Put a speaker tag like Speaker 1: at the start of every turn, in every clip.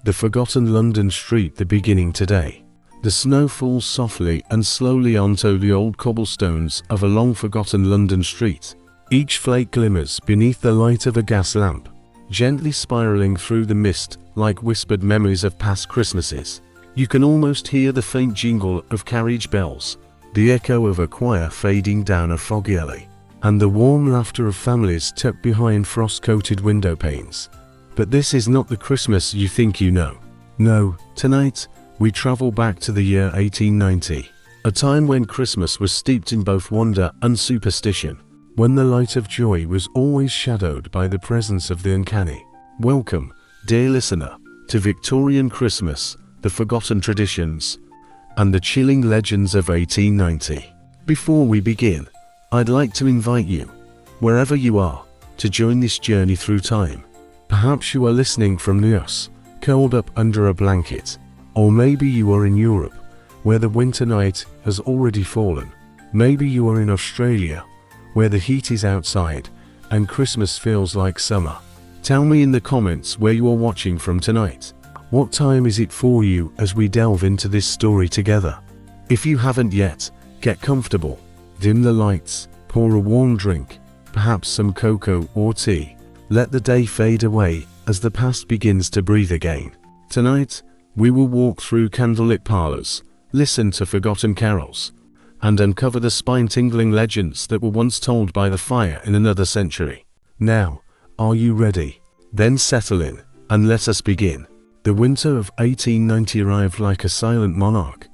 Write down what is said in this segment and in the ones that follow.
Speaker 1: The forgotten London street, the beginning today. The snow falls softly and slowly onto the old cobblestones of a long-forgotten London street. Each flake glimmers beneath the light of a gas lamp, gently spiraling through the mist like whispered memories of past Christmases. You can almost hear the faint jingle of carriage bells, the echo of a choir fading down a foggy alley, and the warm laughter of families tucked behind frost-coated window panes. But this is not the Christmas you think you know. No, tonight, we travel back to the year 1890, a time when Christmas was steeped in both wonder and superstition, when the light of joy was always shadowed by the presence of the uncanny. Welcome, dear listener, to Victorian Christmas, the forgotten traditions, and the chilling legends of 1890. Before we begin, I'd like to invite you, wherever you are, to join this journey through time. Perhaps you are listening from the US, curled up under a blanket, or maybe you are in Europe, where the winter night has already fallen. Maybe you are in Australia, where the heat is outside and Christmas feels like summer. Tell me in the comments where you are watching from tonight. What time is it for you as we delve into this story together? If you haven't yet, get comfortable, dim the lights, pour a warm drink, perhaps some cocoa or tea. Let the day fade away as the past begins to breathe again. Tonight, we will walk through candlelit parlors, listen to forgotten carols, and uncover the spine-tingling legends that were once told by the fire in another century. Now, are you ready? Then settle in, and let us begin. The winter of 1890 arrived like a silent monarch,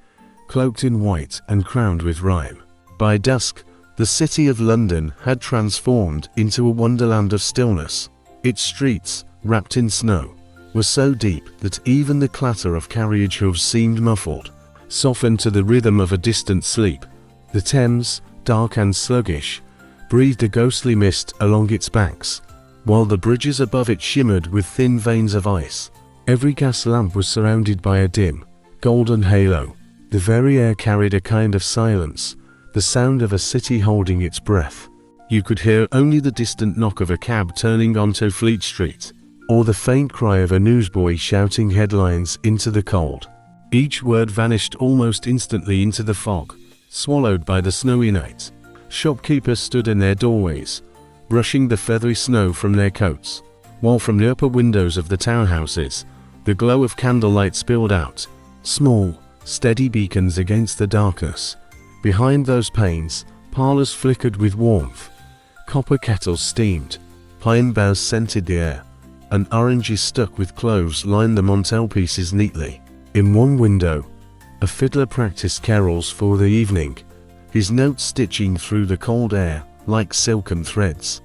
Speaker 1: cloaked in white and crowned with rhyme. By dusk, the city of London had transformed into a wonderland of stillness. Its streets, wrapped in snow, were so deep that even the clatter of carriage hooves seemed muffled, softened to the rhythm of a distant sleep. The Thames, dark and sluggish, breathed a ghostly mist along its banks, while the bridges above it shimmered with thin veins of ice. Every gas lamp was surrounded by a dim, golden halo. The very air carried a kind of silence, the sound of a city holding its breath. You could hear only the distant knock of a cab turning onto Fleet Street, or the faint cry of a newsboy shouting headlines into the cold. Each word vanished almost instantly into the fog, swallowed by the snowy night. Shopkeepers stood in their doorways, brushing the feathery snow from their coats, while from the upper windows of the townhouses, the glow of candlelight spilled out, small, steady beacons against the darkness. Behind those panes, parlors flickered with warmth, copper kettles steamed, pine boughs scented the air, and oranges stuck with cloves lined the mantelpieces neatly. In one window, a fiddler practiced carols for the evening, his notes stitching through the cold air like silken threads.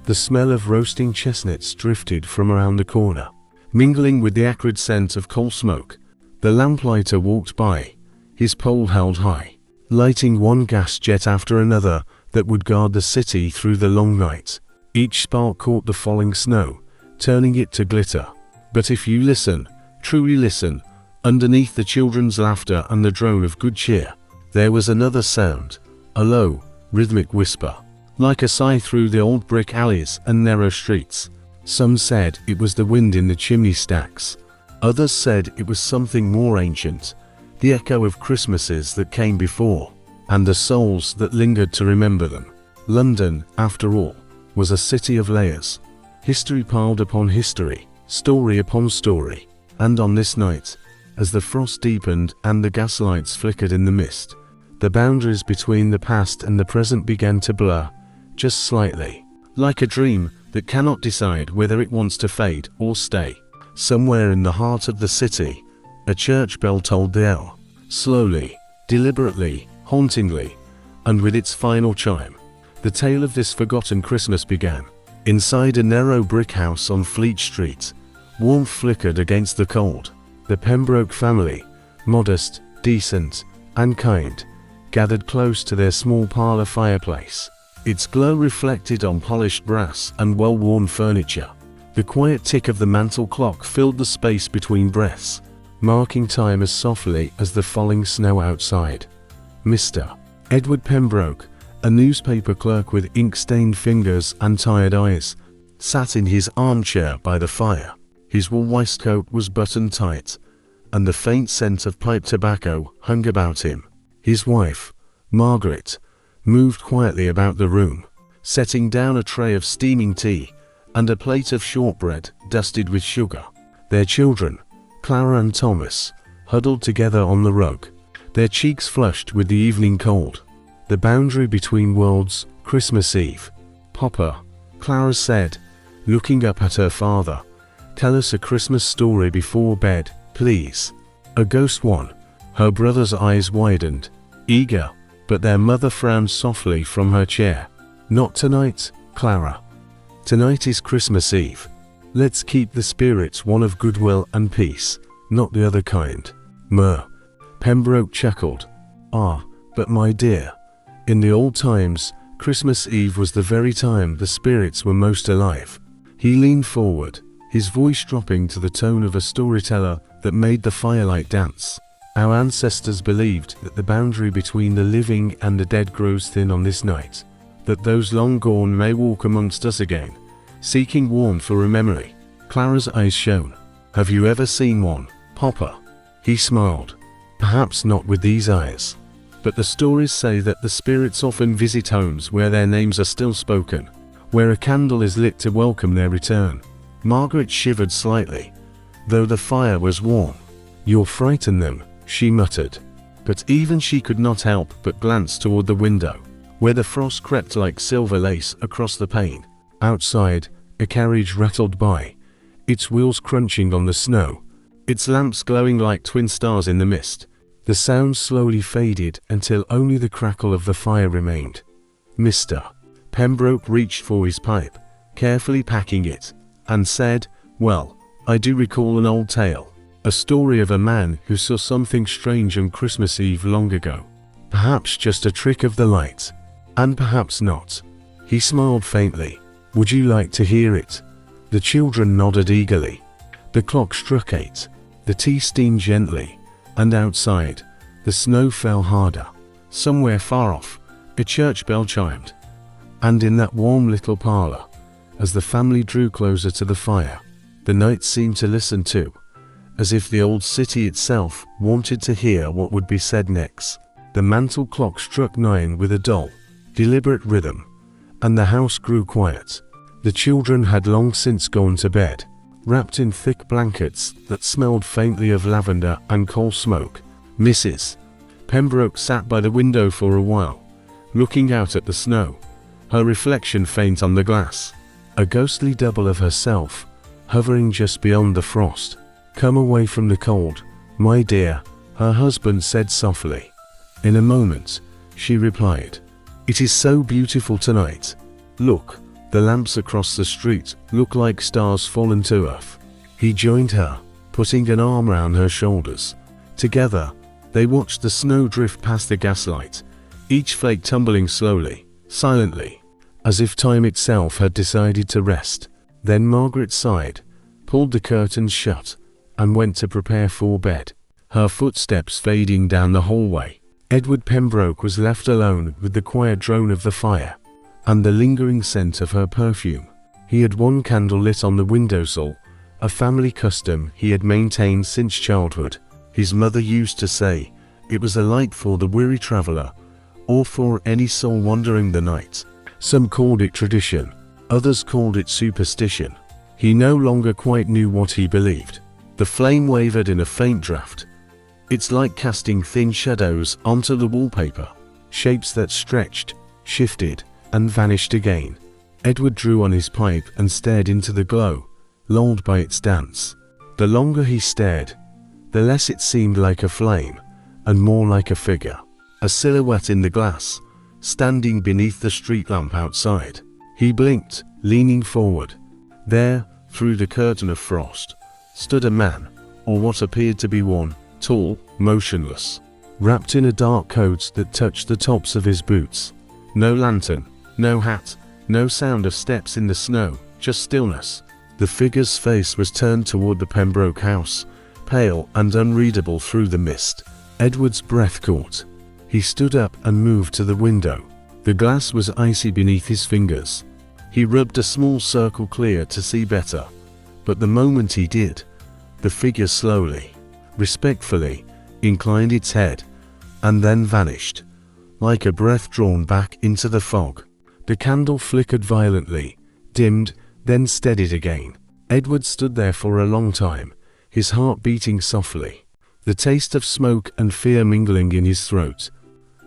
Speaker 1: The smell of roasting chestnuts drifted from around the corner, mingling with the acrid scent of coal smoke. The lamplighter walked by, his pole held high, lighting one gas jet after another that would guard the city through the long night. Each spark caught the falling snow, turning it to glitter. But if you listen, truly listen, underneath the children's laughter and the drone of good cheer, there was another sound, a low, rhythmic whisper, like a sigh through the old brick alleys and narrow streets. Some said it was the wind in the chimney stacks. Others said it was something more ancient, the echo of Christmases that came before, and the souls that lingered to remember them. London, after all, was a city of layers. History piled upon history, story upon story. And on this night, as the frost deepened and the gaslights flickered in the mist, the boundaries between the past and the present began to blur, just slightly, like a dream that cannot decide whether it wants to fade or stay. Somewhere in the heart of the city, a church bell tolled the hour, slowly, deliberately, hauntingly, and with its final chime, the tale of this forgotten Christmas began. Inside a narrow brick house on Fleet Street, warmth flickered against the cold. The Pembroke family, modest, decent, and kind, gathered close to their small parlor fireplace. Its glow reflected on polished brass and well-worn furniture. The quiet tick of the mantel clock filled the space between breaths, marking time as softly as the falling snow outside. Mr. Edward Pembroke, a newspaper clerk with ink-stained fingers and tired eyes, sat in his armchair by the fire. His wool waistcoat was buttoned tight, and the faint scent of pipe tobacco hung about him. His wife, Margaret, moved quietly about the room, setting down a tray of steaming tea and a plate of shortbread dusted with sugar. Their children, Clara and Thomas, huddled together on the rug, their cheeks flushed with the evening cold. The boundary between worlds, Christmas Eve. "Papa," Clara said, looking up at her father, "tell us a Christmas story before bed, please." "A ghost one." Her brother's eyes widened, eager, but their mother frowned softly from her chair. "Not tonight, Clara. Tonight is Christmas Eve. Let's keep the spirits one of goodwill and peace, not the other kind." Pembroke chuckled. "Ah, but my dear, in the old times, Christmas Eve was the very time the spirits were most alive." He leaned forward, his voice dropping to the tone of a storyteller that made the firelight dance. "Our ancestors believed that the boundary between the living and the dead grows thin on this night, that those long gone may walk amongst us again, seeking warmth for a memory." Clara's eyes shone. "Have you ever seen one, Papa?" He smiled. "Perhaps not with these eyes, but the stories say that the spirits often visit homes where their names are still spoken, where a candle is lit to welcome their return." Margaret shivered slightly, though the fire was warm. "You'll frighten them," she muttered. But even she could not help but glance toward the window, where the frost crept like silver lace across the pane. Outside, a carriage rattled by, its wheels crunching on the snow, its lamps glowing like twin stars in the mist. The sound slowly faded until only the crackle of the fire remained. "Mr." Pembroke reached for his pipe, carefully packing it, and said, "Well, I do recall an old tale. A story of a man who saw something strange on Christmas Eve long ago. Perhaps just a trick of the light, and perhaps not." He smiled faintly. "Would you like to hear it?" The children nodded eagerly. The clock struck 8, the tea steamed gently, and outside, the snow fell harder. Somewhere far off, a church bell chimed. And in that warm little parlor, as the family drew closer to the fire, the night seemed to listen too, as if the old city itself wanted to hear what would be said next. The mantel clock struck 9 with a dull, deliberate rhythm, and the house grew quiet. The children had long since gone to bed, wrapped in thick blankets that smelled faintly of lavender and coal smoke. Mrs. Pembroke sat by the window for a while, looking out at the snow, her reflection faint on the glass, a ghostly double of herself, hovering just beyond the frost. "Come away from the cold, my dear," her husband said softly. "In a moment," she replied. "It is so beautiful tonight. Look, the lamps across the street look like stars fallen to earth." He joined her, putting an arm round her shoulders. Together, they watched the snow drift past the gaslight, each flake tumbling slowly, silently, as if time itself had decided to rest. Then Margaret sighed, pulled the curtains shut, and went to prepare for bed, her footsteps fading down the hallway. Edward Pembroke was left alone with the quiet drone of the fire, and the lingering scent of her perfume. He had one candle lit on the windowsill, a family custom he had maintained since childhood. His mother used to say it was a light for the weary traveler, or for any soul wandering the night. Some called it tradition, others called it superstition. He no longer quite knew what he believed. The flame wavered in a faint draft. "It's like casting thin shadows onto the wallpaper, shapes that stretched, shifted, and vanished again." Edward drew on his pipe and stared into the glow, lulled by its dance. The longer he stared, the less it seemed like a flame, and more like a figure, a silhouette in the glass, standing beneath the street lamp outside. He blinked, leaning forward. There, through the curtain of frost, stood a man, or what appeared to be one, tall, motionless, wrapped in a dark coat that touched the tops of his boots. No lantern, no hat, no sound of steps in the snow, just stillness. The figure's face was turned toward the Pembroke house, pale and unreadable through the mist. Edward's breath caught. He stood up and moved to the window. The glass was icy beneath his fingers. He rubbed a small circle clear to see better, But the moment he did, the figure slowly, respectfully, inclined its head, and then vanished, like a breath drawn back into the fog. The candle flickered violently, dimmed, then steadied again. Edward stood there for a long time, his heart beating softly, the taste of smoke and fear mingling in his throat.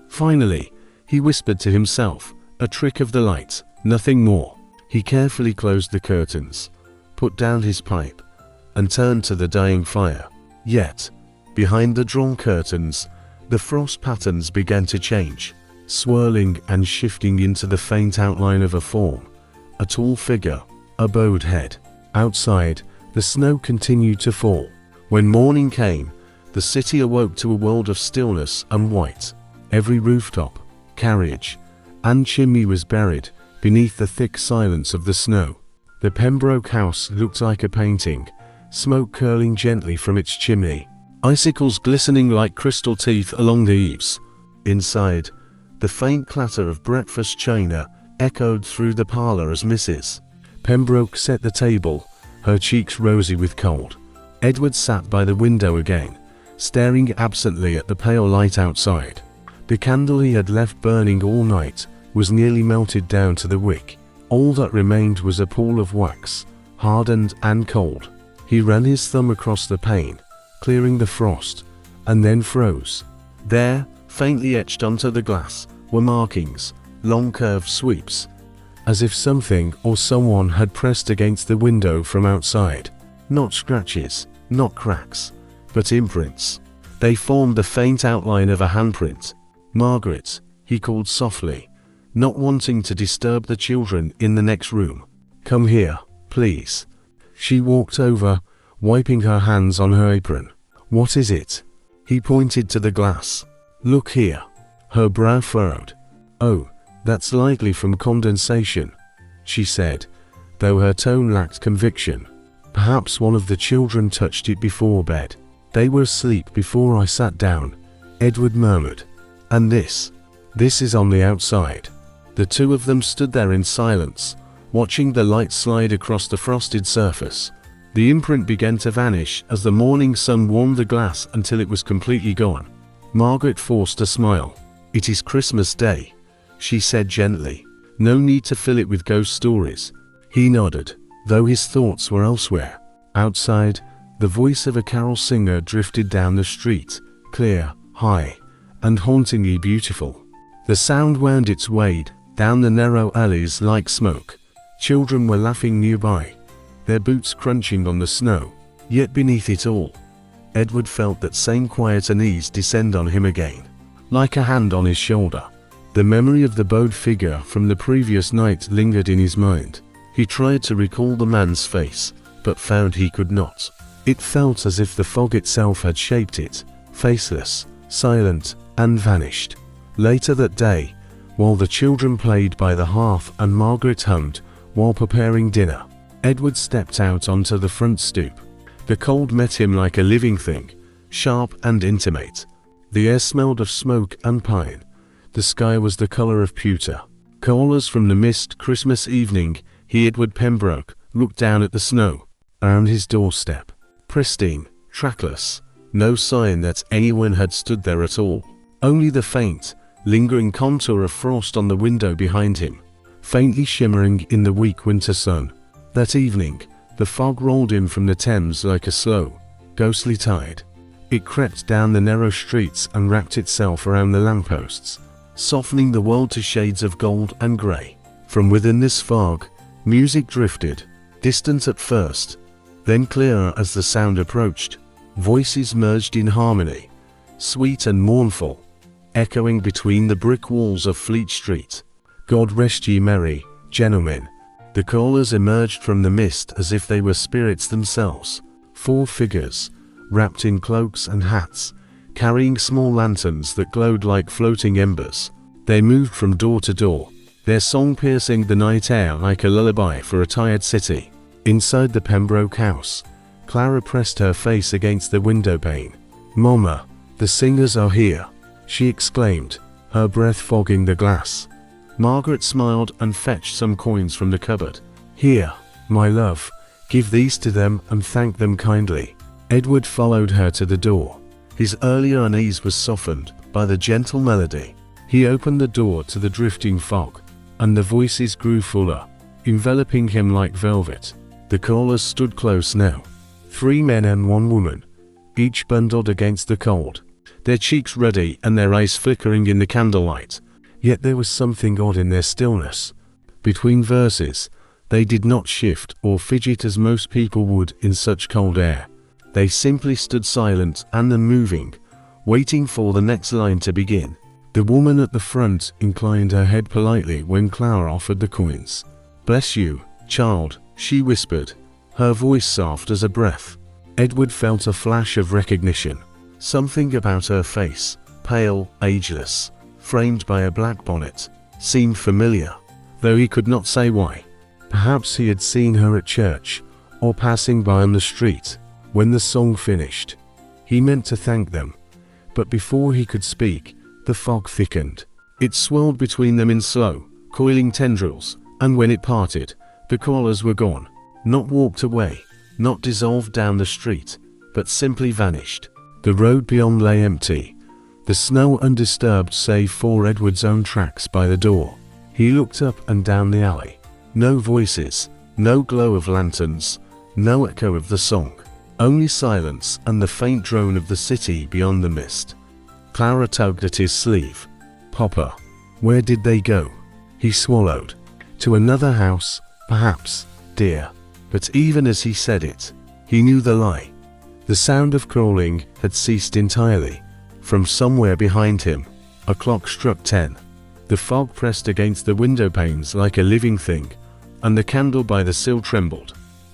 Speaker 1: Finally, he whispered to himself, a trick of the light, nothing more. He carefully closed the curtains, put down his pipe, and turned to the dying fire. Yet, behind the drawn curtains, the frost patterns began to change, swirling and shifting into the faint outline of a form, a tall figure, a bowed head. Outside, the snow continued to fall. When morning came, the city awoke to a world of stillness and white. Every rooftop, carriage, and chimney was buried beneath the thick silence of the snow. The Pembroke house looked like a painting, smoke curling gently from its chimney, icicles glistening like crystal teeth along the eaves. Inside, the faint clatter of breakfast china echoed through the parlor as Mrs. Pembroke set the table, her cheeks rosy with cold. Edward sat by the window again, staring absently at the pale light outside. The candle he had left burning all night was nearly melted down to the wick. All that remained was a pool of wax, hardened and cold. He ran his thumb across the pane, clearing the frost, and then froze. There, faintly etched onto the glass, were markings, long curved sweeps, as if something or someone had pressed against the window from outside. Not scratches, not cracks, but imprints. They formed the faint outline of a handprint. "Margaret," he called softly, not wanting to disturb the children in the next room. "Come here, please." She walked over, wiping her hands on her apron. "What is it?" He pointed to the glass. "Look here." Her brow furrowed. "Oh, that's likely from condensation," she said, though her tone lacked conviction. "Perhaps one of the children touched it before bed." "They were asleep before I sat down," Edward murmured. "And this is on the outside." The two of them stood there in silence, watching the light slide across the frosted surface. The imprint began to vanish as the morning sun warmed the glass until it was completely gone. Margaret forced a smile. "It is Christmas Day," she said gently. "No need to fill it with ghost stories." He nodded, though his thoughts were elsewhere. Outside, the voice of a carol singer drifted down the street, clear, high, and hauntingly beautiful. The sound wound its way down the narrow alleys like smoke. Children were laughing nearby, their boots crunching on the snow. Yet beneath it all, Edward felt that same quiet unease descend on him again, like a hand on his shoulder. The memory of the bowed figure from the previous night lingered in his mind. He tried to recall the man's face, but found he could not. It felt as if the fog itself had shaped it, faceless, silent, and vanished. Later that day, while the children played by the hearth and Margaret hummed while preparing dinner, Edward stepped out onto the front stoop. The cold met him like a living thing, sharp and intimate. The air smelled of smoke and pine. The sky was the color of pewter. Callers from the mist Christmas evening, he, Edward Pembroke, looked down at the snow around his doorstep. Pristine, trackless, no sign that anyone had stood there at all. Only the faint, lingering contour of frost on the window behind him, faintly shimmering in the weak winter sun. That evening, the fog rolled in from the Thames like a slow, ghostly tide. It crept down the narrow streets and wrapped itself around the lampposts, softening the world to shades of gold and grey. From within this fog, music drifted, distant at first, then clearer as the sound approached. Voices merged in harmony, sweet and mournful, echoing between the brick walls of Fleet Street. "God rest ye merry, gentlemen." The callers emerged from the mist as if they were spirits themselves. 4 figures, wrapped in cloaks and hats, carrying small lanterns that glowed like floating embers. They moved from door to door, their song piercing the night air like a lullaby for a tired city. Inside the Pembroke house, Clara pressed her face against the window pane. "Mama, the singers are here," she exclaimed, her breath fogging the glass. Margaret smiled and fetched some coins from the cupboard. "Here, my love, Give these to them and thank them kindly." Edward followed her to the door. His earlier unease was softened by the gentle melody. He opened the door to the drifting fog, and the voices grew fuller, enveloping him like velvet. The callers stood close now. 3 men and 1 woman, each bundled against the cold, their cheeks ruddy and their eyes flickering in the candlelight. Yet there was something odd in their stillness. Between verses, they did not shift or fidget as most people would in such cold air. They simply stood silent and unmoving, waiting for the next line to begin. The woman at the front inclined her head politely when Clara offered the coins. "Bless you, child," she whispered, her voice soft as a breath. Edward felt a flash of recognition. Something about her face, pale, ageless, framed by a black bonnet, seemed familiar, though he could not say why. Perhaps he had seen her at church, or passing by on the street. When the song finished, he meant to thank them, but before he could speak, the fog thickened. It swirled between them in slow, coiling tendrils, and when it parted, the callers were gone. Not walked away, not dissolved down the street, but simply vanished. The road beyond lay empty, the snow undisturbed save for Edward's own tracks by the door. He looked up and down the alley. No voices, no glow of lanterns, no echo of the song. Only silence and the faint drone of the city beyond the mist. Clara tugged at his sleeve. "Papa, where did they go?" He swallowed. "To another house, perhaps, dear." But even as he said it, he knew the lie. The sound of crawling had ceased entirely. From somewhere behind him, a clock struck 10. The fog pressed against the window panes like a living thing, and the candle by the sill trembled,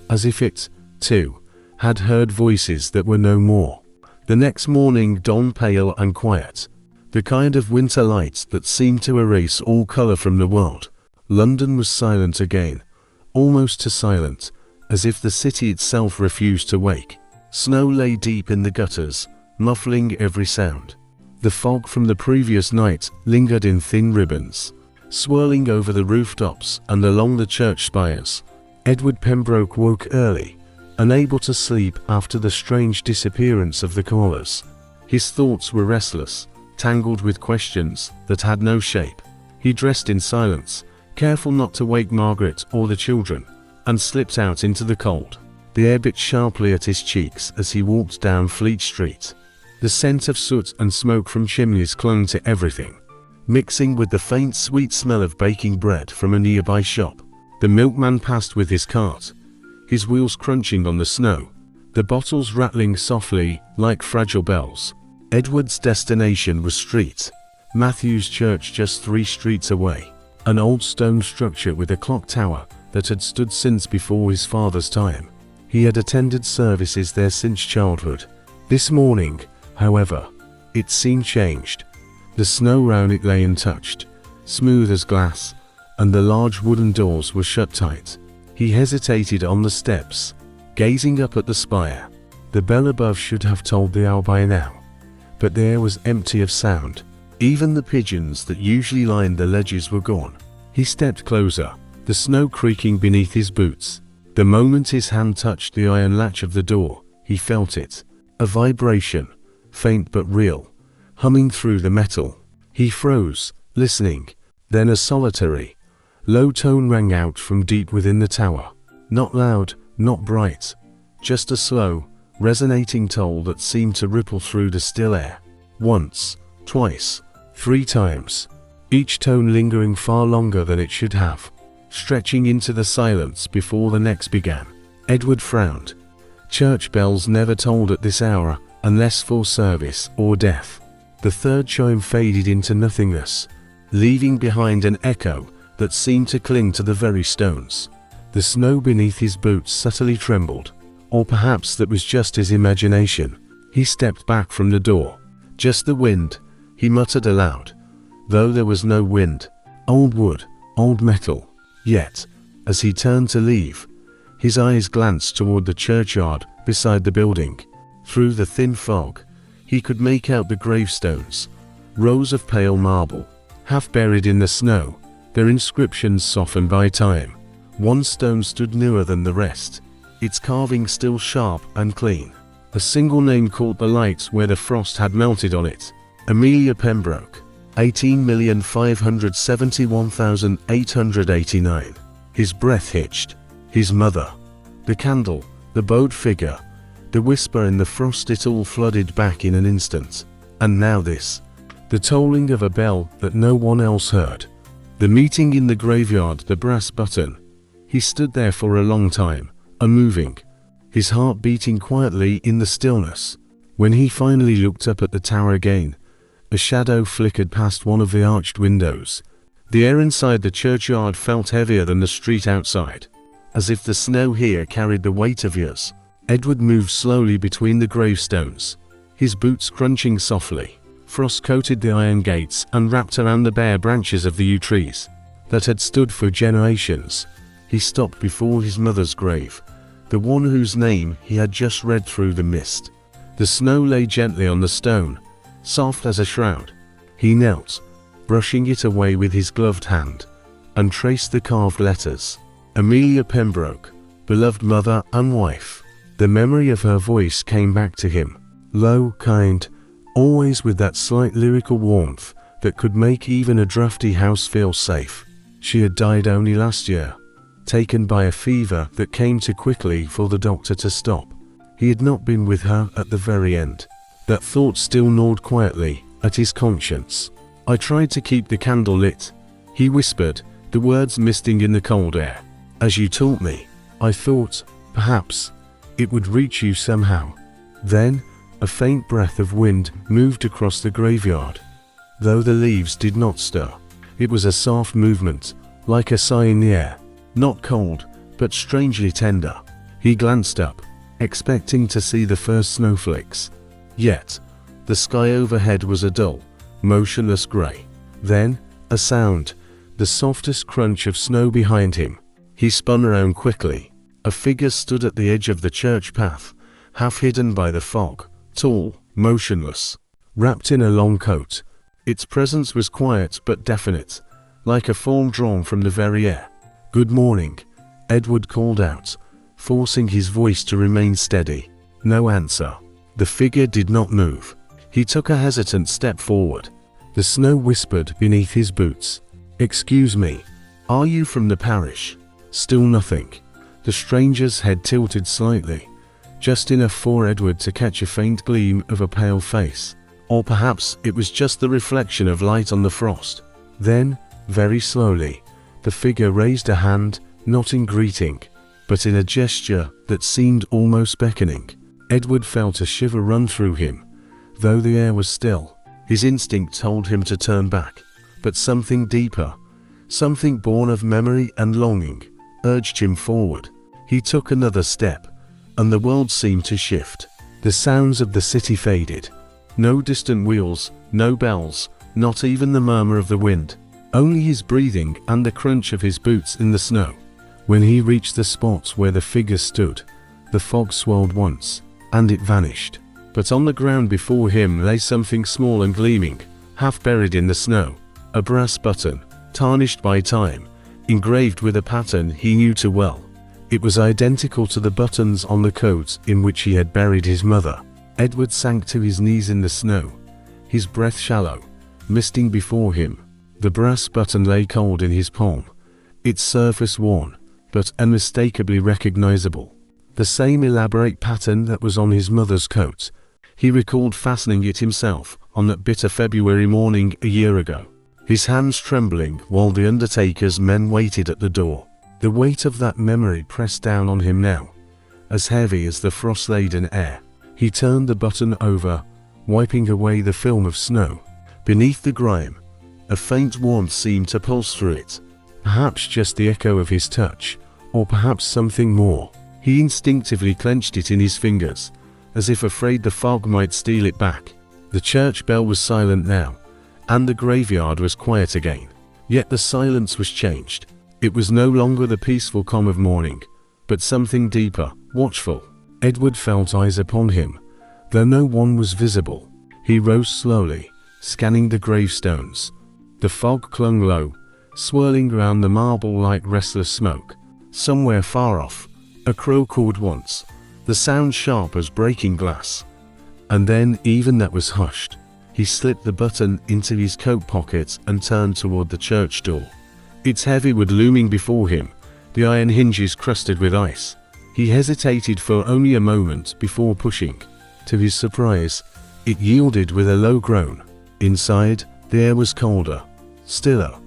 Speaker 1: as if it, too, had heard voices that were no more. The next morning dawned pale and quiet, the kind of winter light that seemed to erase all colour from the world. London was silent again, almost too silent, as if the city itself refused to wake. Snow lay deep in the gutters, muffling every sound. The fog from the previous night lingered in thin ribbons, swirling over the rooftops and along the church spires. Edward Pembroke woke early, unable to sleep after the strange disappearance of the callers. His thoughts were restless, tangled with questions that had no shape. He dressed in silence, careful not to wake Margaret or the children, and slipped out into the cold. The air bit sharply at his cheeks as he walked down Fleet Street. The scent of soot and smoke from chimneys clung to everything, mixing with the faint sweet smell of baking bread from a nearby shop. The milkman passed with his cart, his wheels crunching on the snow, the bottles rattling softly like fragile bells. Edward's destination was Street Matthew's Church, just 3 streets away, an old stone structure with a clock tower that had stood since before his father's time. He had attended services there since childhood. This morning, however, it seemed changed. The snow round it lay untouched, smooth as glass, and the large wooden doors were shut tight. He hesitated on the steps, gazing up at the spire. The bell above should have tolled the hour by now, but the air was empty of sound. Even the pigeons that usually lined the ledges were gone. He stepped closer, the snow creaking beneath his boots. The moment his hand touched the iron latch of the door, he felt it. A vibration, faint but real, humming through the metal. He froze, listening. Then a solitary, low tone rang out from deep within the tower. Not loud, not bright, just a slow, resonating toll that seemed to ripple through the still air. Once, twice, 3 times, each tone lingering far longer than it should have, stretching into the silence before the next began. Edward frowned. Church bells never tolled at this hour, unless for service or death. The 3rd chime faded into nothingness, leaving behind an echo that seemed to cling to the very stones. The snow beneath his boots subtly trembled, or perhaps that was just his imagination. He stepped back from the door. "Just the wind," he muttered aloud, though there was no wind. Old wood, old metal. Yet, as he turned to leave, his eyes glanced toward the churchyard beside the building. Through the thin fog, he could make out the gravestones, rows of pale marble, half buried in the snow, their inscriptions softened by time. One stone stood nearer than the rest, its carving still sharp and clean. A single name caught the light where the frost had melted on it. Amelia Pembroke. 18,571,889. His breath hitched. His mother. The candle, the bowed figure, the whisper in the frost, it all flooded back in an instant. And now this. The tolling of a bell that no one else heard. The meeting in the graveyard, the brass button. He stood there for a long time, unmoving, his heart beating quietly in the stillness. When he finally looked up at the tower again, a shadow flickered past one of the arched windows. The air inside the churchyard felt heavier than the street outside, as if the snow here carried the weight of years. Edward moved slowly between the gravestones, his boots crunching softly. Frost coated the iron gates and wrapped around the bare branches of the yew trees that had stood for generations. He stopped before his mother's grave, the one whose name he had just read through the mist. The snow lay gently on the stone, soft as a shroud. He knelt, brushing it away with his gloved hand, and traced the carved letters. Amelia Pembroke, beloved mother and wife. The memory of her voice came back to him, low, kind, always with that slight lyrical warmth that could make even a drafty house feel safe. She had died only last year, taken by a fever that came too quickly for the doctor to stop. He had not been with her at the very end. That thought still gnawed quietly at his conscience. I tried to keep the candle lit, he whispered, the words misting in the cold air. As you taught me, I thought, perhaps, it would reach you somehow. Then, a faint breath of wind moved across the graveyard, though the leaves did not stir. It was a soft movement, like a sigh in the air, not cold, but strangely tender. He glanced up, expecting to see the first snowflakes. Yet, the sky overhead was a dull, motionless grey. Then, a sound, the softest crunch of snow behind him. He spun around quickly. A figure stood at the edge of the church path, half hidden by the fog. Tall, motionless, wrapped in a long coat. Its presence was quiet but definite, like a form drawn from the very air. "Good morning," Edward called out, forcing his voice to remain steady. No answer. The figure did not move. He took a hesitant step forward. The snow whispered beneath his boots. "Excuse me, are you from the parish?" Still nothing. The stranger's head tilted slightly, just enough for Edward to catch a faint gleam of a pale face. Or perhaps it was just the reflection of light on the frost. Then, very slowly, the figure raised a hand, not in greeting, but in a gesture that seemed almost beckoning. Edward felt a shiver run through him. Though the air was still, his instinct told him to turn back. But something deeper, something born of memory and longing, urged him forward. He took another step, and the world seemed to shift. The sounds of the city faded. No distant wheels, no bells, not even the murmur of the wind. Only his breathing and the crunch of his boots in the snow. When he reached the spot where the figure stood, the fog swirled once, and it vanished. But on the ground before him lay something small and gleaming, half buried in the snow. A brass button, tarnished by time, engraved with a pattern he knew too well. It was identical to the buttons on the coat in which he had buried his mother. Edward sank to his knees in the snow, his breath shallow, misting before him. The brass button lay cold in his palm, its surface worn, but unmistakably recognizable. The same elaborate pattern that was on his mother's coat. He recalled fastening it himself on that bitter February morning a year ago, his hands trembling while the undertaker's men waited at the door. The weight of that memory pressed down on him now, as heavy as the frost-laden air. He turned the button over, wiping away the film of snow. Beneath the grime, a faint warmth seemed to pulse through it. Perhaps just the echo of his touch, or perhaps something more. He instinctively clenched it in his fingers, as if afraid the fog might steal it back. The church bell was silent now, and the graveyard was quiet again. Yet the silence was changed. It was no longer the peaceful calm of morning, but something deeper, watchful. Edward felt eyes upon him, though no one was visible. He rose slowly, scanning the gravestones. The fog clung low, swirling round the marble like restless smoke. Somewhere far off, A crow cawed once, the sound sharp as breaking glass. And then even that was hushed. He slipped the button into his coat pocket and turned toward the church door. Its heavy wood looming before him, the iron hinges crusted with ice. He hesitated for only a moment before pushing. To his surprise, it yielded with a low groan. Inside, the air was colder, stiller,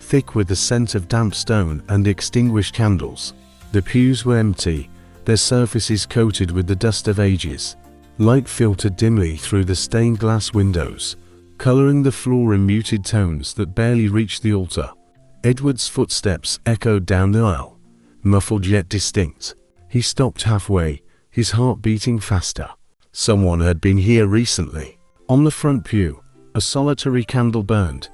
Speaker 1: thick with the scent of damp stone and extinguished candles. The pews were empty, their surfaces coated with the dust of ages. Light filtered dimly through the stained glass windows, coloring the floor in muted tones that barely reached the altar. Edward's footsteps echoed down the aisle, muffled yet distinct. He stopped halfway, his heart beating faster. Someone had been here recently. On the front pew, a solitary candle burned,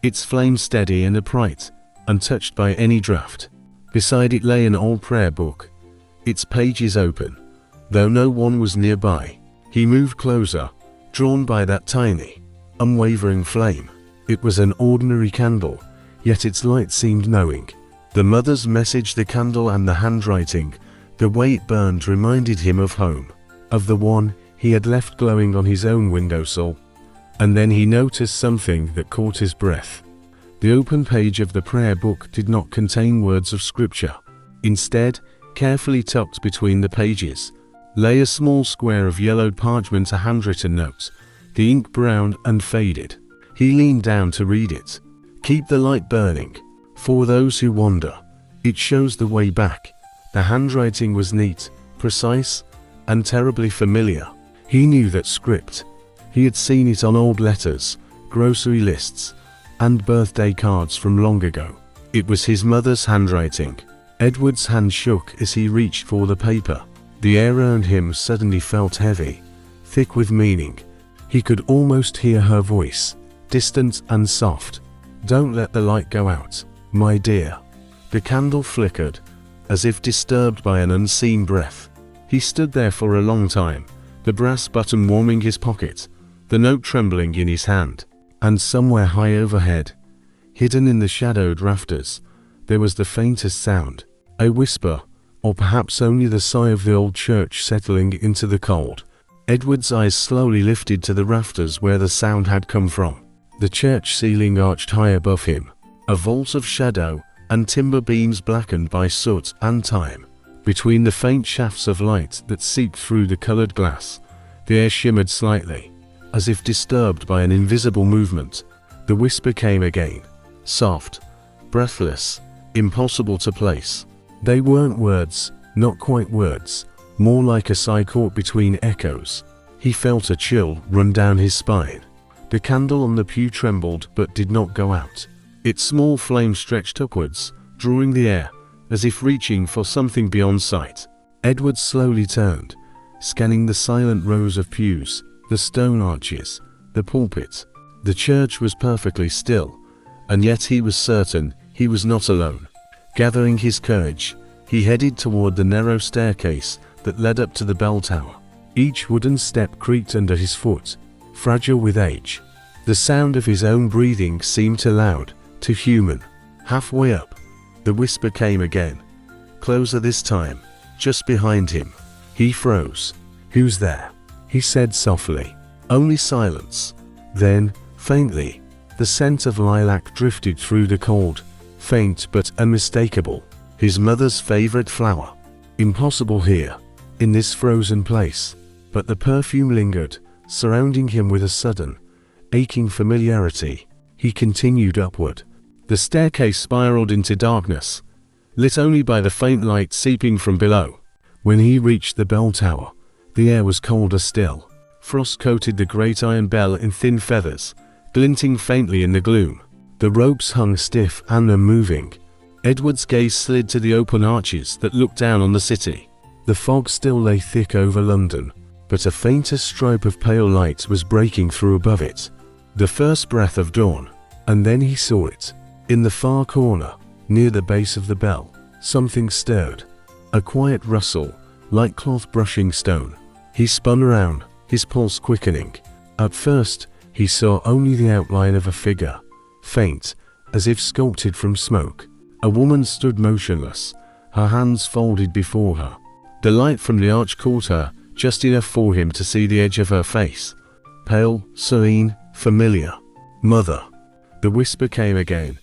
Speaker 1: its flame steady and upright, untouched by any draught. Beside it lay an old prayer book, its pages open, though no one was nearby. He moved closer, drawn by that tiny, unwavering flame. It was an ordinary candle, yet its light seemed knowing. The mother's message, the candle and the handwriting, the way it burned reminded him of home, of the one he had left glowing on his own windowsill. And then he noticed something that caught his breath. The open page of the prayer book did not contain words of scripture. Instead, carefully tucked between the pages, lay a small square of yellowed parchment, a handwritten note, the ink brown and faded. He leaned down to read it. Keep the light burning, for those who wander. It shows the way back. The handwriting was neat, precise, and terribly familiar. He knew that script. He had seen it on old letters, grocery lists, and birthday cards from long ago. It was his mother's handwriting. Edward's hand shook as he reached for the paper. The air around him suddenly felt heavy, thick with meaning. He could almost hear her voice, distant and soft. Don't let the light go out, my dear. The candle flickered, as if disturbed by an unseen breath. He stood there for a long time, the brass button warming his pocket, the note trembling in his hand. And somewhere high overhead, hidden in the shadowed rafters, there was the faintest sound, a whisper, or perhaps only the sigh of the old church settling into the cold. Edward's eyes slowly lifted to the rafters where the sound had come from. The church ceiling arched high above him, a vault of shadow and timber beams blackened by soot and time. Between the faint shafts of light that seeped through the colored glass, the air shimmered slightly, as if disturbed by an invisible movement. The whisper came again, soft, breathless, impossible to place. They weren't words, not quite words, more like a sigh caught between echoes. He felt a chill run down his spine. The candle on the pew trembled but did not go out. Its small flame stretched upwards, drawing the air, as if reaching for something beyond sight. Edward slowly turned, scanning the silent rows of pews, the stone arches, the pulpit. The church was perfectly still, and yet he was certain he was not alone. Gathering his courage, he headed toward the narrow staircase that led up to the bell tower. Each wooden step creaked under his foot, fragile with age. The sound of his own breathing seemed too loud, too human. Halfway up, the whisper came again, closer this time, just behind him. He froze. "Who's there?" he said softly. Only silence. Then, faintly, the scent of lilac drifted through the cold, faint but unmistakable. His mother's favorite flower. Impossible here, in this frozen place. But the perfume lingered, surrounding him with a sudden, aching familiarity. He continued upward. The staircase spiraled into darkness, lit only by the faint light seeping from below. When he reached the bell tower, the air was colder still. Frost coated the great iron bell in thin feathers, glinting faintly in the gloom. The ropes hung stiff and unmoving. Edward's gaze slid to the open arches that looked down on the city. The fog still lay thick over London, but a fainter stripe of pale light was breaking through above it. The first breath of dawn. And then he saw it. In the far corner, near the base of the bell, something stirred. A quiet rustle, like cloth brushing stone. He spun around, his pulse quickening. At first, he saw only the outline of a figure, faint, as if sculpted from smoke. A woman stood motionless, her hands folded before her. The light from the arch caught her, just enough for him to see the edge of her face. Pale, serene, familiar. "Mother." The whisper came again,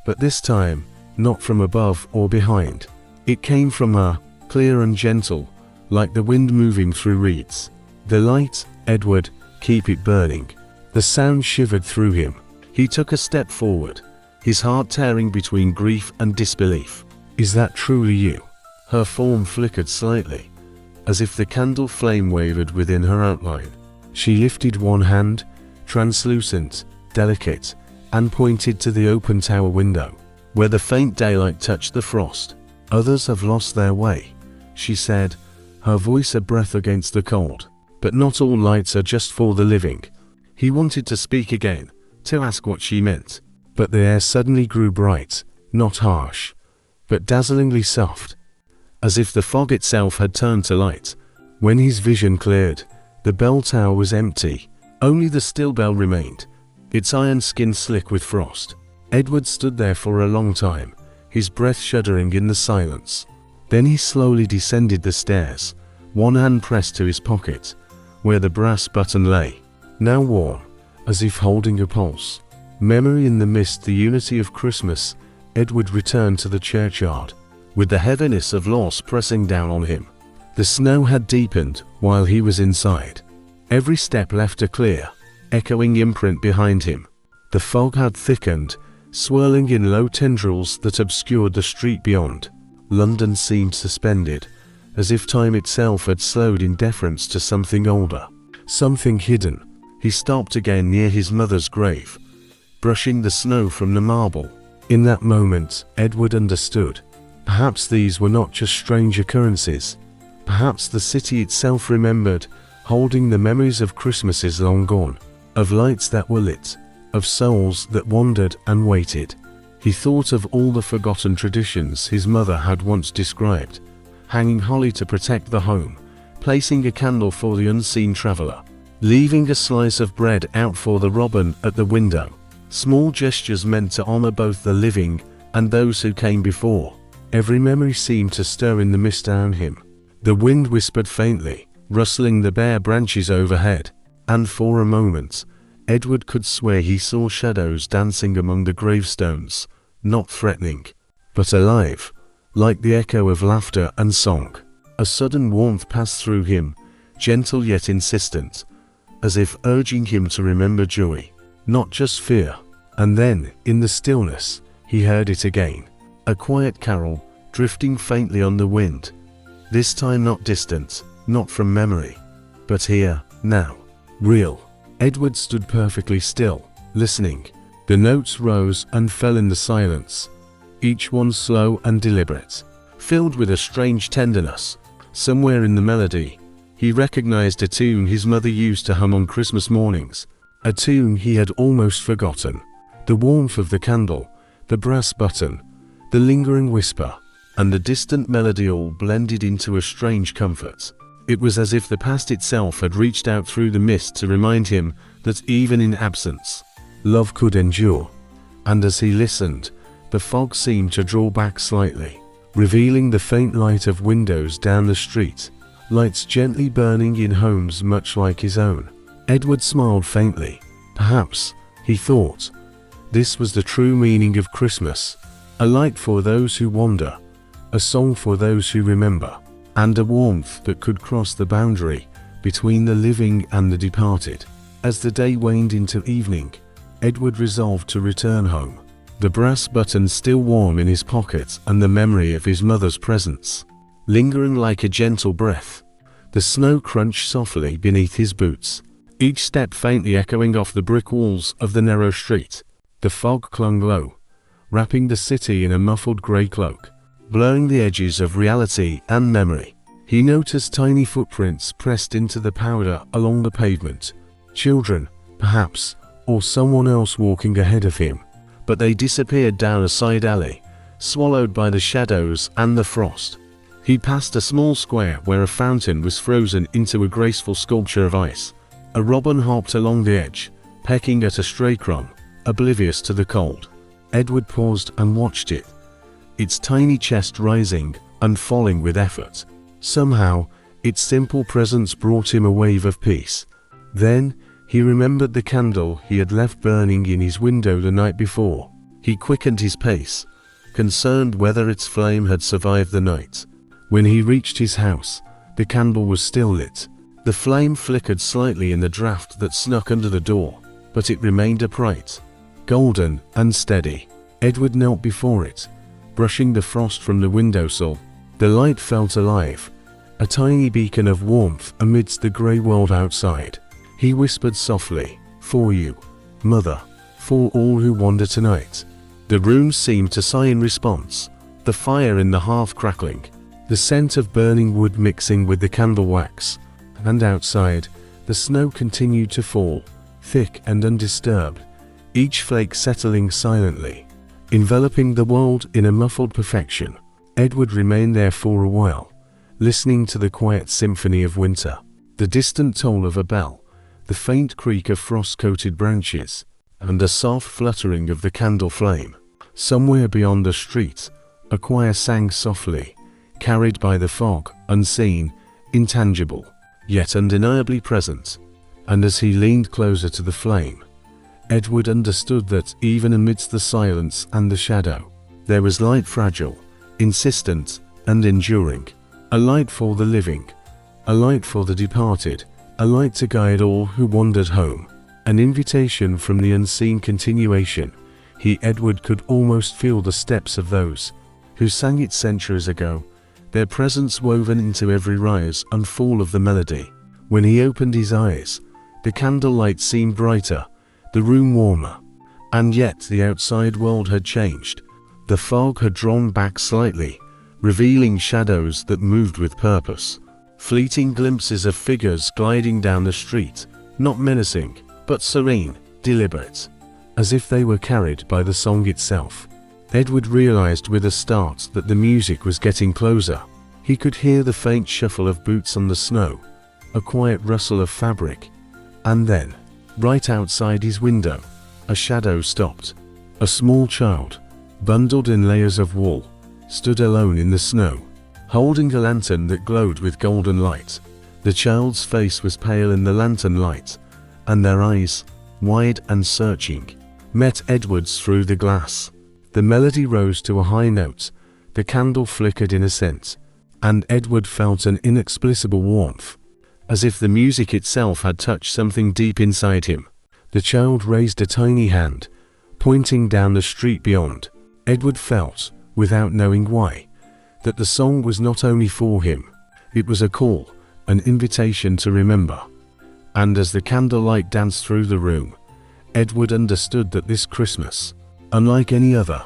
Speaker 1: but this time, not from above or behind. It came from her, clear and gentle, like the wind moving through reeds. "The light, Edward, keep it burning." The sound shivered through him. He took a step forward, his heart tearing between grief and disbelief. "Is that truly you?" Her form flickered slightly, as if the candle flame wavered within her outline. She lifted one hand, translucent, delicate, and pointed to the open tower window, where the faint daylight touched the frost. "Others have lost their way," she said, her voice a breath against the cold. "But not all lights are just for the living." He wanted to speak again, to ask what she meant, but the air suddenly grew bright, not harsh, but dazzlingly soft, as if the fog itself had turned to light. When his vision cleared, the bell tower was empty. Only the still bell remained, its iron skin slick with frost. Edward stood there for a long time, his breath shuddering in the silence. Then he slowly descended the stairs, one hand pressed to his pocket, where the brass button lay, now warm, as if holding a pulse. Memory in the mist, the unity of Christmas. Edward returned to the churchyard, with the heaviness of loss pressing down on him. The snow had deepened while he was inside. Every step left a clear, echoing imprint behind him. The fog had thickened, swirling in low tendrils that obscured the street beyond. London seemed suspended, as if time itself had slowed in deference to something older, something hidden. He stopped again near his mother's grave, brushing the snow from the marble. In that moment, Edward understood. Perhaps these were not just strange occurrences. Perhaps the city itself remembered, holding the memories of Christmases long gone, of lights that were lit, of souls that wandered and waited. He thought of all the forgotten traditions his mother had once described, hanging holly to protect the home, placing a candle for the unseen traveler, leaving a slice of bread out for the robin at the window. Small gestures meant to honor both the living and those who came before. Every memory seemed to stir in the mist around him. The wind whispered faintly, rustling the bare branches overhead, and for a moment, Edward could swear he saw shadows dancing among the gravestones, not threatening, but alive, like the echo of laughter and song. A sudden warmth passed through him, gentle yet insistent, as if urging him to remember joy, not just fear. And then, in the stillness, he heard it again. A quiet carol, drifting faintly on the wind. This time not distant, not from memory, but here, now, real. Edward stood perfectly still, listening. The notes rose and fell in the silence, each one slow and deliberate, filled with a strange tenderness. Somewhere in the melody, he recognized a tune his mother used to hum on Christmas mornings, a tune he had almost forgotten. The warmth of the candle, the brass button, the lingering whisper, and the distant melody all blended into a strange comfort. It was as if the past itself had reached out through the mist to remind him that even in absence, love could endure. And as he listened, the fog seemed to draw back slightly, revealing the faint light of windows down the street, lights gently burning in homes much like his own. Edward smiled faintly. Perhaps, he thought, this was the true meaning of Christmas, a light for those who wander, a song for those who remember, and a warmth that could cross the boundary between the living and the departed. As the day waned into evening, Edward resolved to return home, the brass button still warm in his pocket and the memory of his mother's presence lingering like a gentle breath. The snow crunched softly beneath his boots, each step faintly echoing off the brick walls of the narrow street. The fog clung low, wrapping the city in a muffled grey cloak, blurring the edges of reality and memory. He noticed tiny footprints pressed into the powder along the pavement. Children, perhaps, or someone else walking ahead of him. But they disappeared down a side alley, swallowed by the shadows and the frost. He passed a small square where a fountain was frozen into a graceful sculpture of ice. A robin hopped along the edge, pecking at a stray crumb, oblivious to the cold. Edward paused and watched it, its tiny chest rising, and falling with effort. Somehow, its simple presence brought him a wave of peace. Then, he remembered the candle he had left burning in his window the night before. He quickened his pace, concerned whether its flame had survived the night. When he reached his house, the candle was still lit. The flame flickered slightly in the draught that snuck under the door, but it remained upright, golden and steady. Edward knelt before it, brushing the frost from the windowsill. The light felt alive, a tiny beacon of warmth amidst the grey world outside. He whispered softly, "For you, Mother, for all who wander tonight." The room seemed to sigh in response, the fire in the hearth crackling, the scent of burning wood mixing with the candle wax. And outside, the snow continued to fall, thick and undisturbed, each flake settling silently, enveloping the world in a muffled perfection. Edward remained there for a while, listening to the quiet symphony of winter, the distant toll of a bell, the faint creak of frost-coated branches, and the soft fluttering of the candle flame. Somewhere beyond the street, a choir sang softly, carried by the fog, unseen, intangible, yet undeniably present. And as he leaned closer to the flame, Edward understood that even amidst the silence and the shadow, there was light, fragile, insistent, and enduring. A light for the living, a light for the departed, a light to guide all who wandered home. An invitation from the unseen continuation. Edward could almost feel the steps of those who sang it centuries ago, their presence woven into every rise and fall of the melody. When he opened his eyes, the candlelight seemed brighter, the room warmer. And yet the outside world had changed. The fog had drawn back slightly, revealing shadows that moved with purpose. Fleeting glimpses of figures gliding down the street, not menacing, but serene, deliberate, as if they were carried by the song itself. Edward realized with a start that the music was getting closer. He could hear the faint shuffle of boots on the snow, a quiet rustle of fabric, and then, right outside his window, a shadow stopped. A small child, bundled in layers of wool, stood alone in the snow, holding a lantern that glowed with golden light. The child's face was pale in the lantern light, and their eyes, wide and searching, met Edward's through the glass. The melody rose to a high note, the candle flickered in ascent, and Edward felt an inexplicable warmth, as if the music itself had touched something deep inside him. The child raised a tiny hand, pointing down the street beyond. Edward felt, without knowing why, that the song was not only for him. It was a call, an invitation to remember. And as the candlelight danced through the room, Edward understood that this Christmas, unlike any other,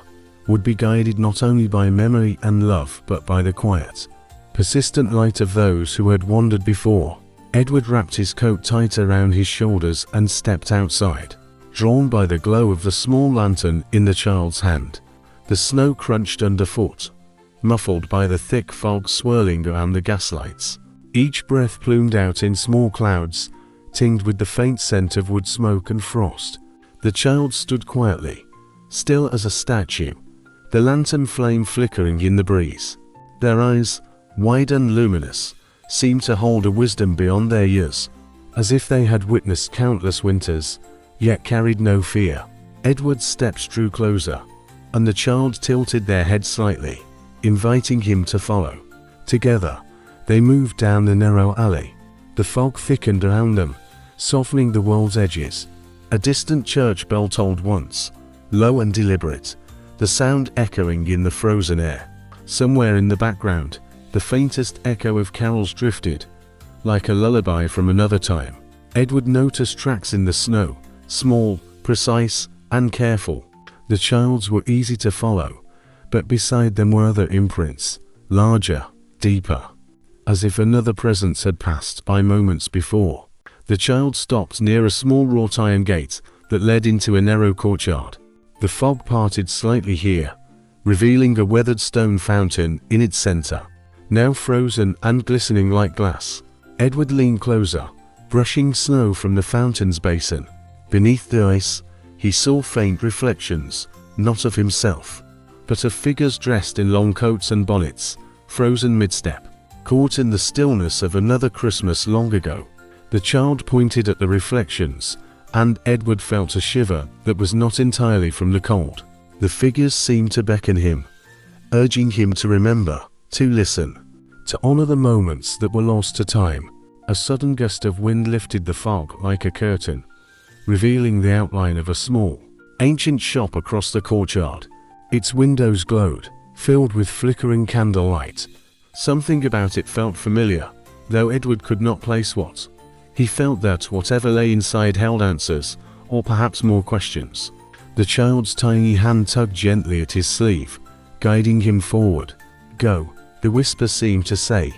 Speaker 1: would be guided not only by memory and love but by the quiet, persistent light of those who had wandered before. Edward wrapped his coat tight around his shoulders and stepped outside, drawn by the glow of the small lantern in the child's hand. The snow crunched underfoot, muffled by the thick fog swirling around the gaslights. Each breath plumed out in small clouds, tinged with the faint scent of wood smoke and frost. The child stood quietly, still as a statue, the lantern flame flickering in the breeze. Their eyes, wide and luminous, seemed to hold a wisdom beyond their years, as if they had witnessed countless winters, yet carried no fear. Edward's steps drew closer, and the child tilted their head slightly, inviting him to follow. Together, they moved down the narrow alley. The fog thickened around them, softening the world's edges. A distant church bell tolled once, low and deliberate, the sound echoing in the frozen air. Somewhere in the background, the faintest echo of carols drifted, like a lullaby from another time. Edward noticed tracks in the snow, small, precise, and careful. The child's were easy to follow, but beside them were other imprints, larger, deeper, as if another presence had passed by moments before. The child stopped near a small wrought iron gate that led into a narrow courtyard. The fog parted slightly here, revealing a weathered stone fountain in its center, now frozen and glistening like glass. Edward leaned closer, brushing snow from the fountain's basin. Beneath the ice, he saw faint reflections, not of himself, but of figures dressed in long coats and bonnets, frozen mid-step, caught in the stillness of another Christmas long ago. The child pointed at the reflections, and Edward felt a shiver that was not entirely from the cold. The figures seemed to beckon him, urging him to remember, to listen, to honor the moments that were lost to time. A sudden gust of wind lifted the fog like a curtain, revealing the outline of a small, ancient shop across the courtyard. Its windows glowed, filled with flickering candlelight. Something about it felt familiar, though Edward could not place what. He felt that whatever lay inside held answers, or perhaps more questions. The child's tiny hand tugged gently at his sleeve, guiding him forward. "Go," the whisper seemed to say,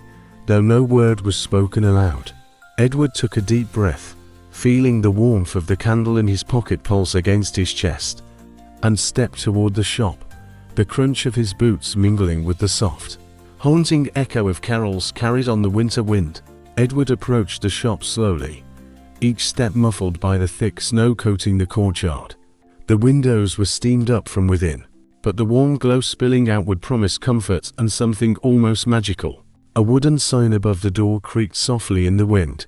Speaker 1: though no word was spoken aloud. Edward took a deep breath, feeling the warmth of the candle in his pocket pulse against his chest, and stepped toward the shop, the crunch of his boots mingling with the soft, haunting echo of carols carried on the winter wind. Edward approached the shop slowly, each step muffled by the thick snow coating the courtyard. The windows were steamed up from within, but the warm glow spilling outward promised comfort and something almost magical. A wooden sign above the door creaked softly in the wind,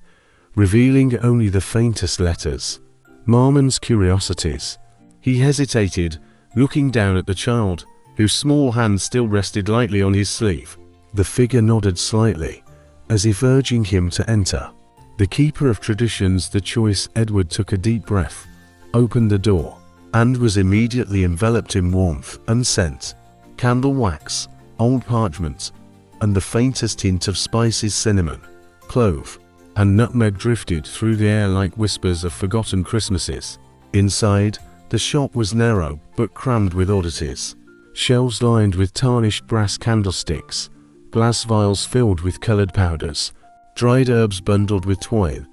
Speaker 1: revealing only the faintest letters. "Marmon's Curiosities." He hesitated, looking down at the child, whose small hand still rested lightly on his sleeve. The figure nodded slightly, as if urging him to enter. The keeper of traditions, the choice. Edward took a deep breath, opened the door, and was immediately enveloped in warmth and scent. Candle wax, old parchment, and the faintest hint of spices, cinnamon, clove, and nutmeg drifted through the air like whispers of forgotten Christmases. Inside, the shop was narrow but crammed with oddities. Shelves lined with tarnished brass candlesticks, glass vials filled with colored powders, dried herbs bundled with twine,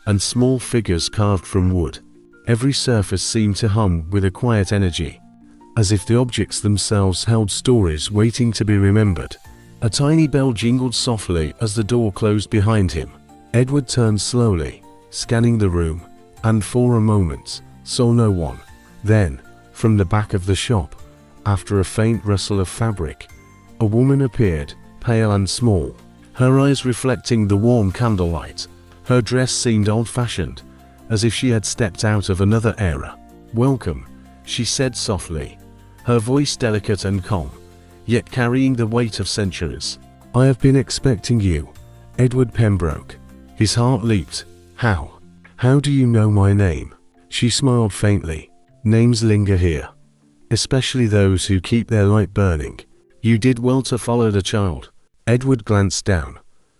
Speaker 1: and small figures carved from wood. Every surface seemed to hum with a quiet energy, as if the objects themselves held stories waiting to be remembered. A tiny bell jingled softly as the door closed behind him. Edward turned slowly, scanning the room, and for a moment saw no one. Then, from the back of the shop, after a faint rustle of fabric, a woman appeared, pale and small, her eyes reflecting the warm candlelight. Her dress seemed old-fashioned, as if she had stepped out of another era. "Welcome," she said softly, her voice delicate and calm, yet carrying the weight of centuries. "I have been expecting you, Edward Pembroke." His heart leaped. How do you know my name?" She smiled faintly. "Names linger here, especially those who keep their light burning." "You did well to follow the child." Edward glanced down,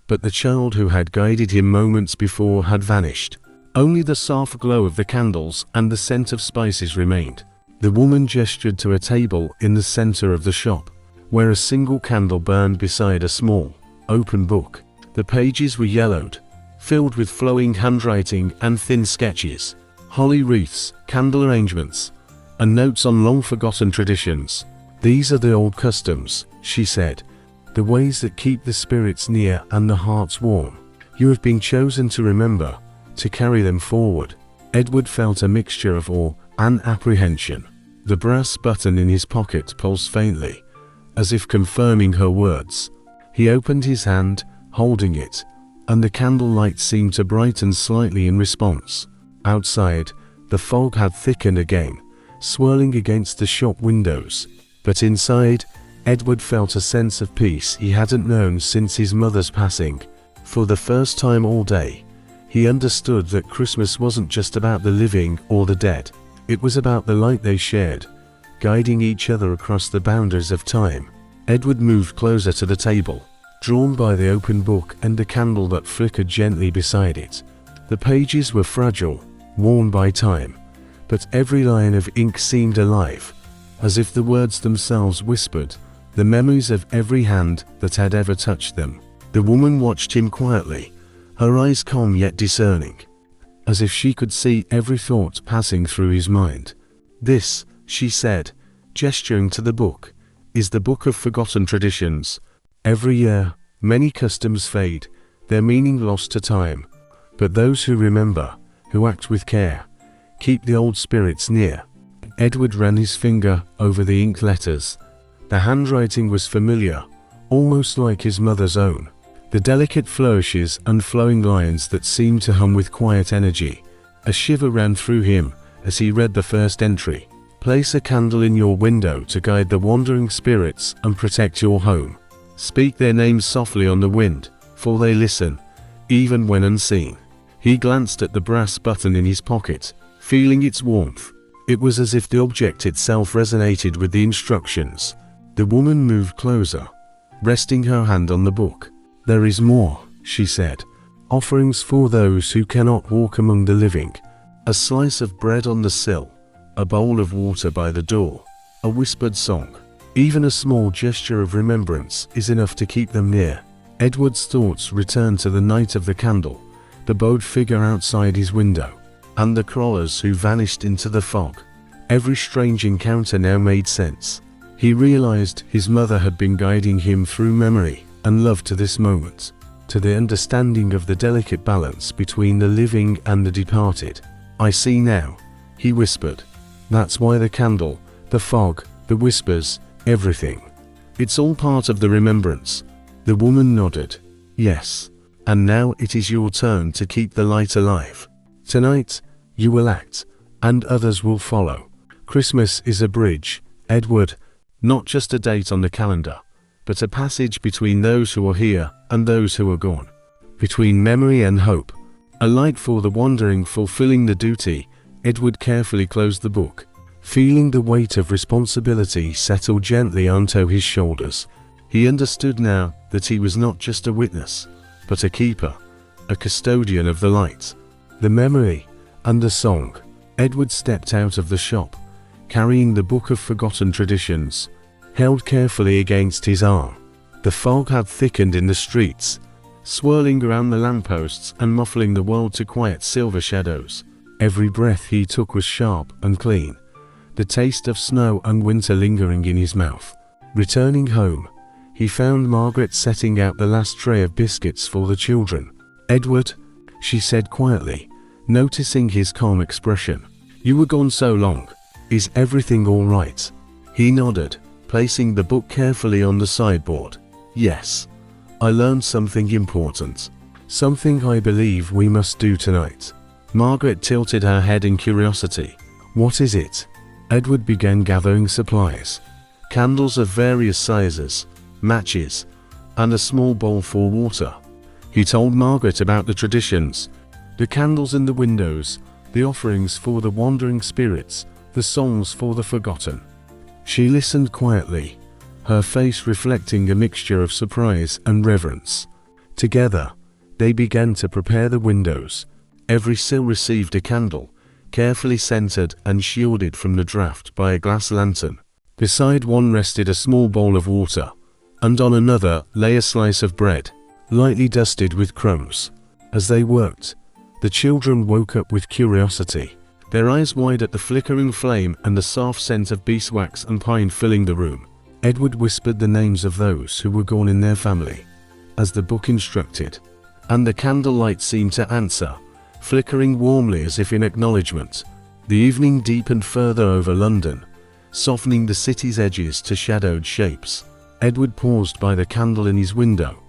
Speaker 1: but the child who had guided him moments before had vanished. Only the soft glow of the candles and the scent of spices remained. The woman gestured to a table in the center of the shop, where a single candle burned beside a small, open book. The pages were yellowed, filled with flowing handwriting and thin sketches, holly wreaths, candle arrangements, and notes on long-forgotten traditions. "These are the old customs," she said, "the ways that keep the spirits near and the hearts warm. You have been chosen to remember, to carry them forward." Edward felt a mixture of awe and apprehension. The brass button in his pocket pulsed faintly, as if confirming her words. He opened his hand, holding it, and the candlelight seemed to brighten slightly in response. Outside, the fog had thickened again, swirling against the shop windows, but inside, Edward felt a sense of peace he hadn't known since his mother's passing. For the first time all day, he understood that Christmas wasn't just about the living or the dead. It was about the light they shared, guiding each other across the boundaries of time. Edward moved closer to the table, drawn by the open book and the candle that flickered gently beside it. The pages were fragile, worn by time, but every line of ink seemed alive, as if the words themselves whispered the memories of every hand that had ever touched them. The woman watched him quietly, her eyes calm yet discerning, as if she could see every thought passing through his mind. "This," she said, gesturing to the book, "is the book of forgotten traditions. Every year, many customs fade, their meaning lost to time. But those who remember, who act with care, keep the old spirits near." Edward ran his finger over the inked letters. The handwriting was familiar, almost like his mother's own. The delicate flourishes and flowing lines that seemed to hum with quiet energy. A shiver ran through him as he read the first entry. Place a candle in your window to guide the wandering spirits and protect your home. Speak their names softly on the wind, for they listen, even when unseen. He glanced at the brass button in his pocket, feeling its warmth. It was as if the object itself resonated with the instructions. The woman moved closer, resting her hand on the book. There is more, she said. Offerings for those who cannot walk among the living. A slice of bread on the sill, a bowl of water by the door, a whispered song. Even a small gesture of remembrance is enough to keep them near. Edward's thoughts returned to the night of the candle, the bowed figure outside his window, and the crawlers who vanished into the fog. Every strange encounter now made sense. He realized his mother had been guiding him through memory and love to this moment, to the understanding of the delicate balance between the living and the departed. I see now, he whispered. That's why the candle, the fog, the whispers, everything. It's all part of the remembrance. The woman nodded. Yes. And now it is your turn to keep the light alive. Tonight, you will act, and others will follow. Christmas is a bridge, Edward, not just a date on the calendar, but a passage between those who are here and those who are gone. Between memory and hope. A light for the wandering fulfilling the duty. Edward carefully closed the book, feeling the weight of responsibility settle gently onto his shoulders. He understood now that he was not just a witness, but a keeper, a custodian of the light, the memory, and the song. Edward stepped out of the shop, carrying the book of forgotten traditions, held carefully against his arm. The fog had thickened in the streets, swirling around the lampposts and muffling the world to quiet silver shadows. Every breath he took was sharp and clean, the taste of snow and winter lingering in his mouth. Returning home, he found Margaret setting out the last tray of biscuits for the children. Edward, she said quietly, noticing his calm expression. You were gone so long. Is everything all right? He nodded, placing the book carefully on the sideboard. Yes. I learned something important. Something I believe we must do tonight. Margaret tilted her head in curiosity. What is it? Edward began gathering supplies. Candles of various sizes, matches, and a small bowl for water. He told Margaret about the traditions, the candles in the windows, the offerings for the wandering spirits, the songs for the forgotten. She listened quietly, her face reflecting a mixture of surprise and reverence. Together, they began to prepare the windows. Every sill received a candle, carefully scented and shielded from the draft by a glass lantern. Beside one rested a small bowl of water, and on another lay a slice of bread, lightly dusted with crumbs. As they worked, the children woke up with curiosity, their eyes wide at the flickering flame and the soft scent of beeswax and pine filling the room. Edward whispered the names of those who were gone in their family, as the book instructed, and the candlelight seemed to answer, flickering warmly as if in acknowledgement. The evening deepened further over London, softening the city's edges to shadowed shapes. Edward paused by the candle in his window,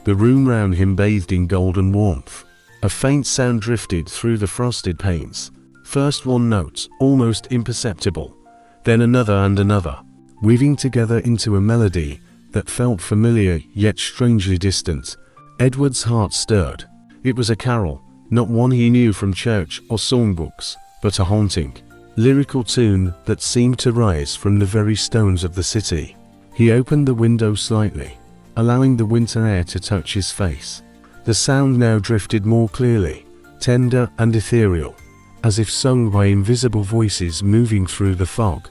Speaker 1: the room round him bathed in golden warmth. A faint sound drifted through the frosted panes. First one note, almost imperceptible, then another and another, weaving together into a melody that felt familiar yet strangely distant. Edward's heart stirred. It was a carol, not one he knew from church or songbooks, but a haunting, lyrical tune that seemed to rise from the very stones of the city. He opened the window slightly, allowing the winter air to touch his face. The sound now drifted more clearly, tender and ethereal, as if sung by invisible voices moving through the fog.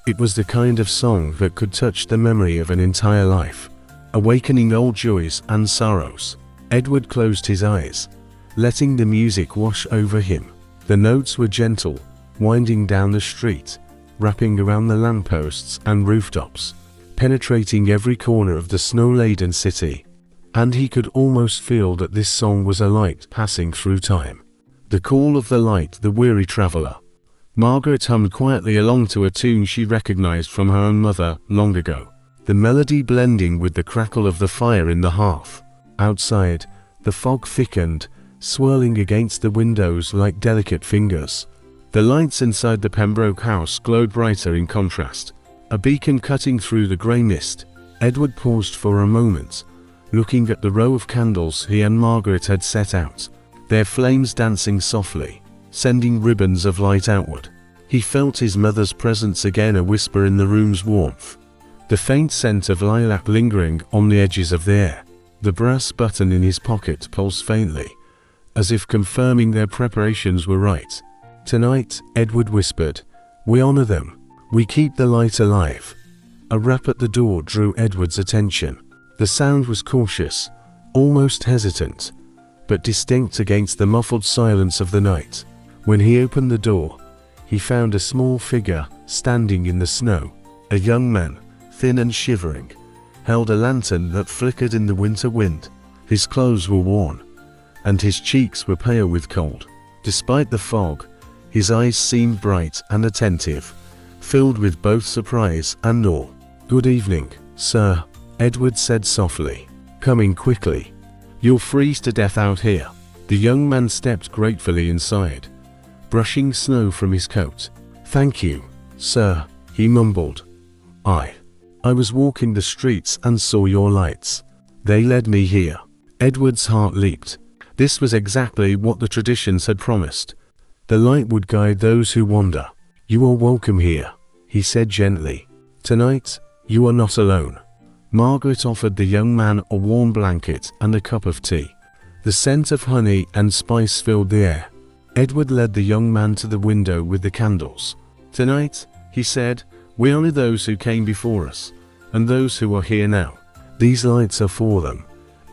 Speaker 1: It was the kind of song that could touch the memory of an entire life, awakening old joys and sorrows. Edward closed his eyes, letting the music wash over him. The notes were gentle, winding down the street, wrapping around the lampposts and rooftops, penetrating every corner of the snow-laden city. And he could almost feel that this song was a light passing through time. The call of the light, the weary traveler. Margaret hummed quietly along to a tune she recognized from her own mother long ago. the melody blending with the crackle of the fire in the hearth. Outside, the fog thickened, swirling against the windows like delicate fingers. The lights inside the Pembroke house glowed brighter in contrast, a beacon cutting through the grey mist. Edward paused for a moment, looking at the row of candles he and Margaret had set out, their flames dancing softly, sending ribbons of light outward. He felt his mother's presence again, a whisper in the room's warmth, the faint scent of lilac lingering on the edges of the air. The brass button in his pocket pulsed faintly, as if confirming their preparations were right. "Tonight," Edward whispered, "we honor them. We keep the light alive." A rap at the door drew Edward's attention. The sound was cautious, almost hesitant, but distinct against the muffled silence of the night. When he opened the door, he found a small figure standing in the snow. A young man, thin and shivering, held a lantern that flickered in the winter wind. His clothes were worn, and his cheeks were pale with cold. Despite the fog, his eyes seemed bright and attentive, filled with both surprise and awe. "Good evening, sir," Edward said softly, coming quickly. "You'll freeze to death out here." The young man stepped gratefully inside, brushing snow from his coat. "Thank you, sir," he mumbled. I was walking the streets and saw your lights. They led me here." Edward's heart leaped. This was exactly what the traditions had promised. The light would guide those who wander. "You are welcome here," he said gently. "Tonight, you are not alone." Margaret offered the young man a warm blanket and a cup of tea. The scent of honey and spice filled the air. Edward led the young man to the window with the candles. "Tonight," he said, "we honor those who came before us, and those who are here now. These lights are for them,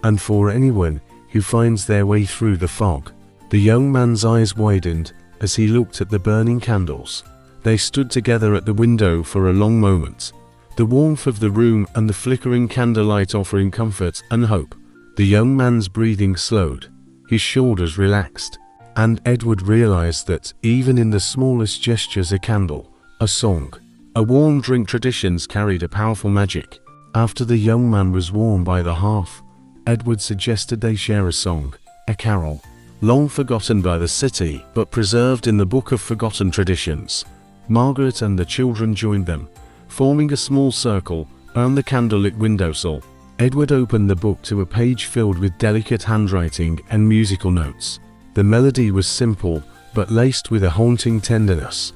Speaker 1: and for anyone who finds their way through the fog." The young man's eyes widened as he looked at the burning candles. They stood together at the window for a long moment, the warmth of the room and the flickering candlelight offering comfort and hope. The young man's breathing slowed, his shoulders relaxed, and Edward realized that even in the smallest gestures, a candle, a song, a warm drink, traditions carried a powerful magic. After the young man was warmed by the hearth, Edward suggested they share a song, a carol, long forgotten by the city but preserved in the book of forgotten traditions. Margaret and the children joined them, forming a small circle around the candlelit windowsill. Edward opened the book to a page filled with delicate handwriting and musical notes. The melody was simple but laced with a haunting tenderness.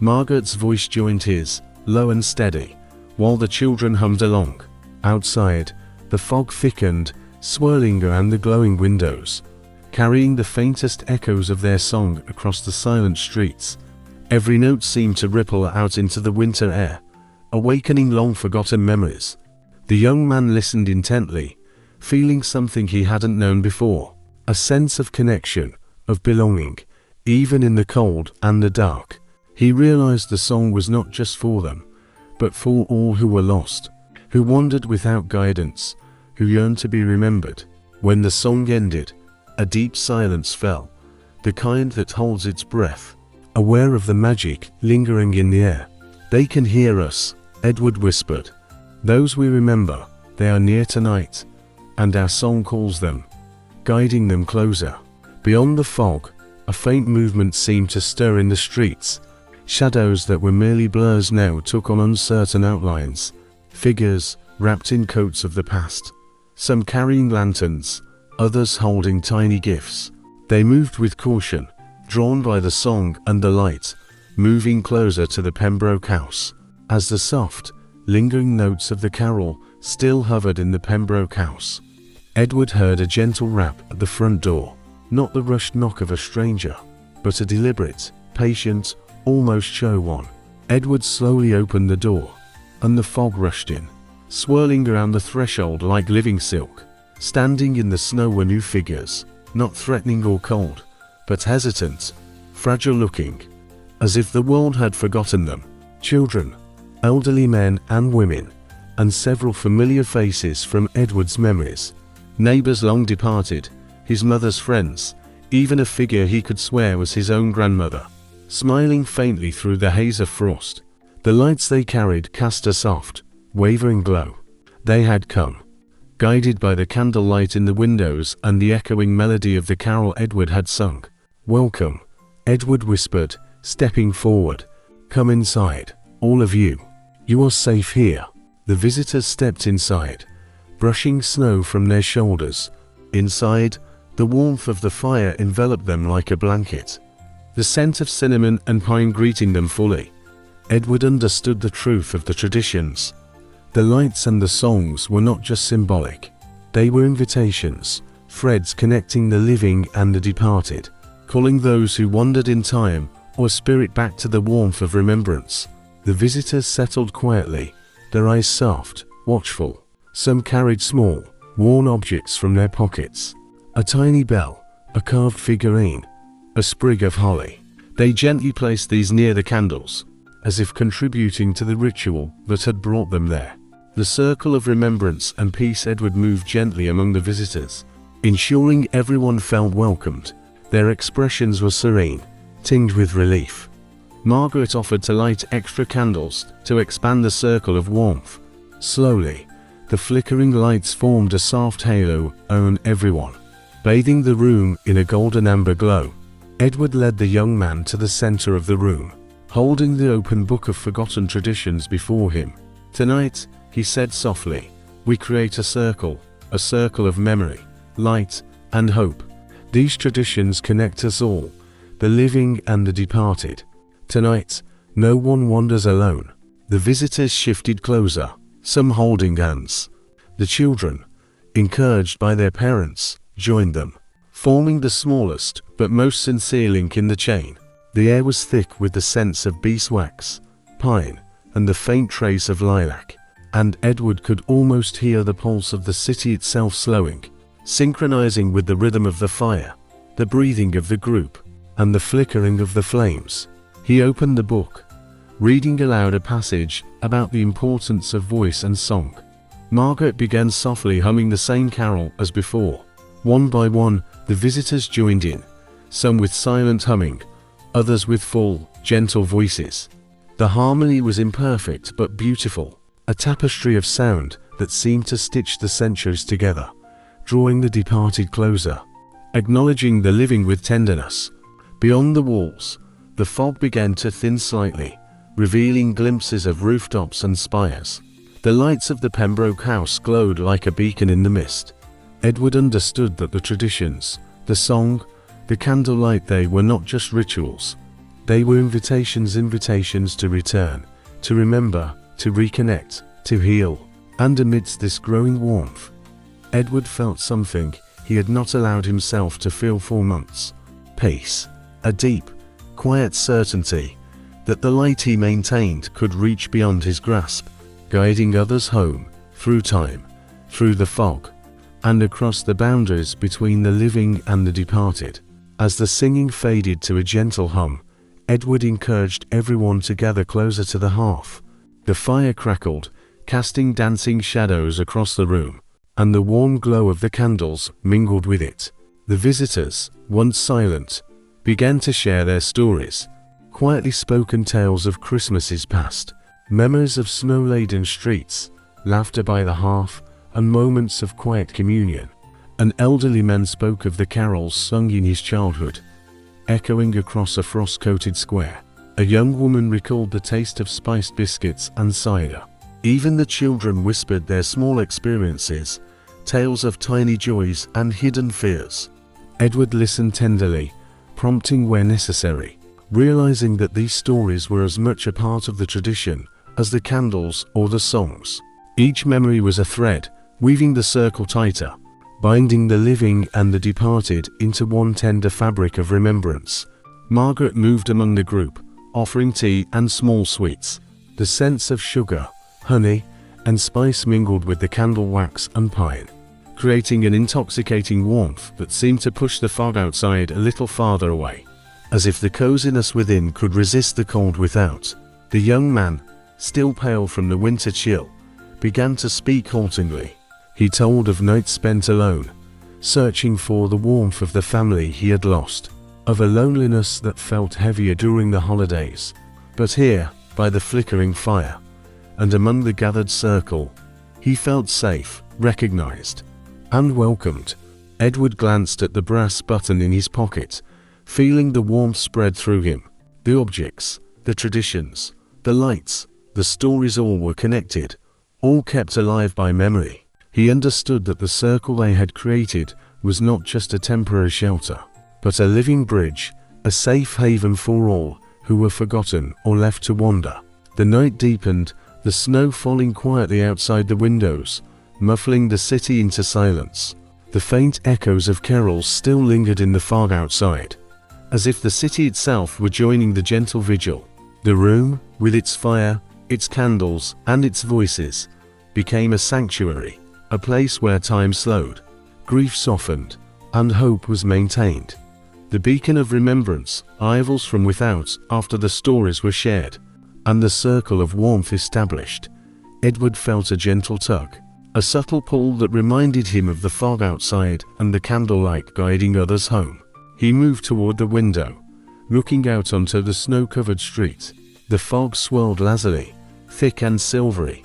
Speaker 1: Margaret's voice joined his, low and steady, while the children hummed along. Outside, the fog thickened, swirling around the glowing windows, carrying the faintest echoes of their song across the silent streets. Every note seemed to ripple out into the winter air, awakening long-forgotten memories. The young man listened intently, feeling something he hadn't known before, a sense of connection, of belonging, even in the cold and the dark. He realized the song was not just for them, but for all who were lost, who wandered without guidance, who yearned to be remembered. When the song ended, a deep silence fell, the kind that holds its breath, aware of the magic lingering in the air. "They can hear us," Edward whispered. "Those we remember, they are near tonight, and our song calls them, guiding them closer." Beyond the fog, a faint movement seemed to stir in the streets. Shadows that were merely blurs now took on uncertain outlines, figures wrapped in coats of the past, some carrying lanterns, others holding tiny gifts. They moved with caution, drawn by the song and the light, moving closer to the Pembroke house. As the soft, lingering notes of the carol still hovered in the Pembroke house, Edward heard a gentle rap at the front door, not the rushed knock of a stranger, but a deliberate, patient, almost show one. Edward slowly opened the door, and the fog rushed in, swirling around the threshold like living silk. Standing in the snow were new figures, not threatening or cold, but hesitant, fragile-looking, as if the world had forgotten them. Children, elderly men and women, and several familiar faces from Edward's memories. Neighbors long departed, his mother's friends, even a figure he could swear was his own grandmother, smiling faintly through the haze of frost. The lights they carried cast a soft, wavering glow. They had come, guided by the candlelight in the windows and the echoing melody of the carol Edward had sung. "Welcome," Edward whispered, stepping forward. "Come inside, all of you. You are safe here." The visitors stepped inside, brushing snow from their shoulders. Inside, the warmth of the fire enveloped them like a blanket, the scent of cinnamon and pine greeting them fully. Edward understood the truth of the traditions. The lights and the songs were not just symbolic. They were invitations, threads connecting the living and the departed, calling those who wandered in time or spirit back to the warmth of remembrance. The visitors settled quietly, their eyes soft, watchful. Some carried small, worn objects from their pockets. A tiny bell, a carved figurine, a sprig of holly. They gently placed these near the candles, as if contributing to the ritual that had brought them there. The circle of remembrance and peace. Edward moved gently among the visitors, ensuring everyone felt welcomed. Their expressions were serene, tinged with relief. Margaret offered to light extra candles to expand the circle of warmth. Slowly, the flickering lights formed a soft halo on everyone, bathing the room in a golden amber glow. Edward led the young man to the center of the room, holding the open book of forgotten traditions before him. "Tonight," he said softly, "we create a circle of memory, light, and hope. These traditions connect us all, the living and the departed. Tonight, no one wanders alone." The visitors shifted closer, some holding hands. The children, encouraged by their parents, joined them, forming the smallest but most sincere link in the chain. The air was thick with the scents of beeswax, pine, and the faint trace of lilac, and Edward could almost hear the pulse of the city itself slowing, synchronizing with the rhythm of the fire, the breathing of the group, and the flickering of the flames. He opened the book, reading aloud a passage about the importance of voice and song. Margaret began softly humming the same carol as before. One by one, the visitors joined in, some with silent humming, others with full, gentle voices. The harmony was imperfect but beautiful, a tapestry of sound that seemed to stitch the centuries together, drawing the departed closer, acknowledging the living with tenderness. Beyond the walls, the fog began to thin slightly, revealing glimpses of rooftops and spires. The lights of the Pembroke house glowed like a beacon in the mist. Edward understood that the traditions, the song, the candlelight, they were not just rituals. They were invitations to return, to remember, to reconnect, to heal. And amidst this growing warmth, Edward felt something he had not allowed himself to feel for months. Peace, a deep, quiet certainty that the light he maintained could reach beyond his grasp, guiding others home, through time, through the fog, and across the boundaries between the living and the departed. As the singing faded to a gentle hum, Edward encouraged everyone to gather closer to the hearth. The fire crackled, casting dancing shadows across the room, and the warm glow of the candles mingled with it. The visitors, once silent, began to share their stories, quietly spoken tales of Christmases past, memories of snow-laden streets, laughter by the hearth, and moments of quiet communion. An elderly man spoke of the carols sung in his childhood, echoing across a frost-coated square. A young woman recalled the taste of spiced biscuits and cider. Even the children whispered their small experiences, tales of tiny joys and hidden fears. Edward listened tenderly, prompting where necessary, realizing that these stories were as much a part of the tradition as the candles or the songs. Each memory was a thread, weaving the circle tighter, binding the living and the departed into one tender fabric of remembrance. Margaret moved among the group, offering tea and small sweets. The scents of sugar, honey, and spice mingled with the candle wax and pine, creating an intoxicating warmth that seemed to push the fog outside a little farther away. As if the coziness within could resist the cold without, the young man, still pale from the winter chill, began to speak haltingly. He told of nights spent alone, searching for the warmth of the family he had lost, of a loneliness that felt heavier during the holidays. But here, by the flickering fire, and among the gathered circle, he felt safe, recognized, and welcomed. Edward glanced at the brass button in his pocket, feeling the warmth spread through him. The objects, the traditions, the lights, the stories, all were connected, all kept alive by memory. He understood that the circle they had created was not just a temporary shelter, but a living bridge, a safe haven for all who were forgotten or left to wander. The night deepened, the snow falling quietly outside the windows, muffling the city into silence. The faint echoes of carols still lingered in the fog outside, as if the city itself were joining the gentle vigil. The room, with its fire, its candles, and its voices, became a sanctuary, a place where time slowed, grief softened, and hope was maintained. The beacon of remembrance, arrivals from without after the stories were shared, and the circle of warmth established. Edward felt a gentle tug, a subtle pull that reminded him of the fog outside and the candlelight guiding others home. He moved toward the window, looking out onto the snow-covered street. The fog swirled lazily, thick and silvery,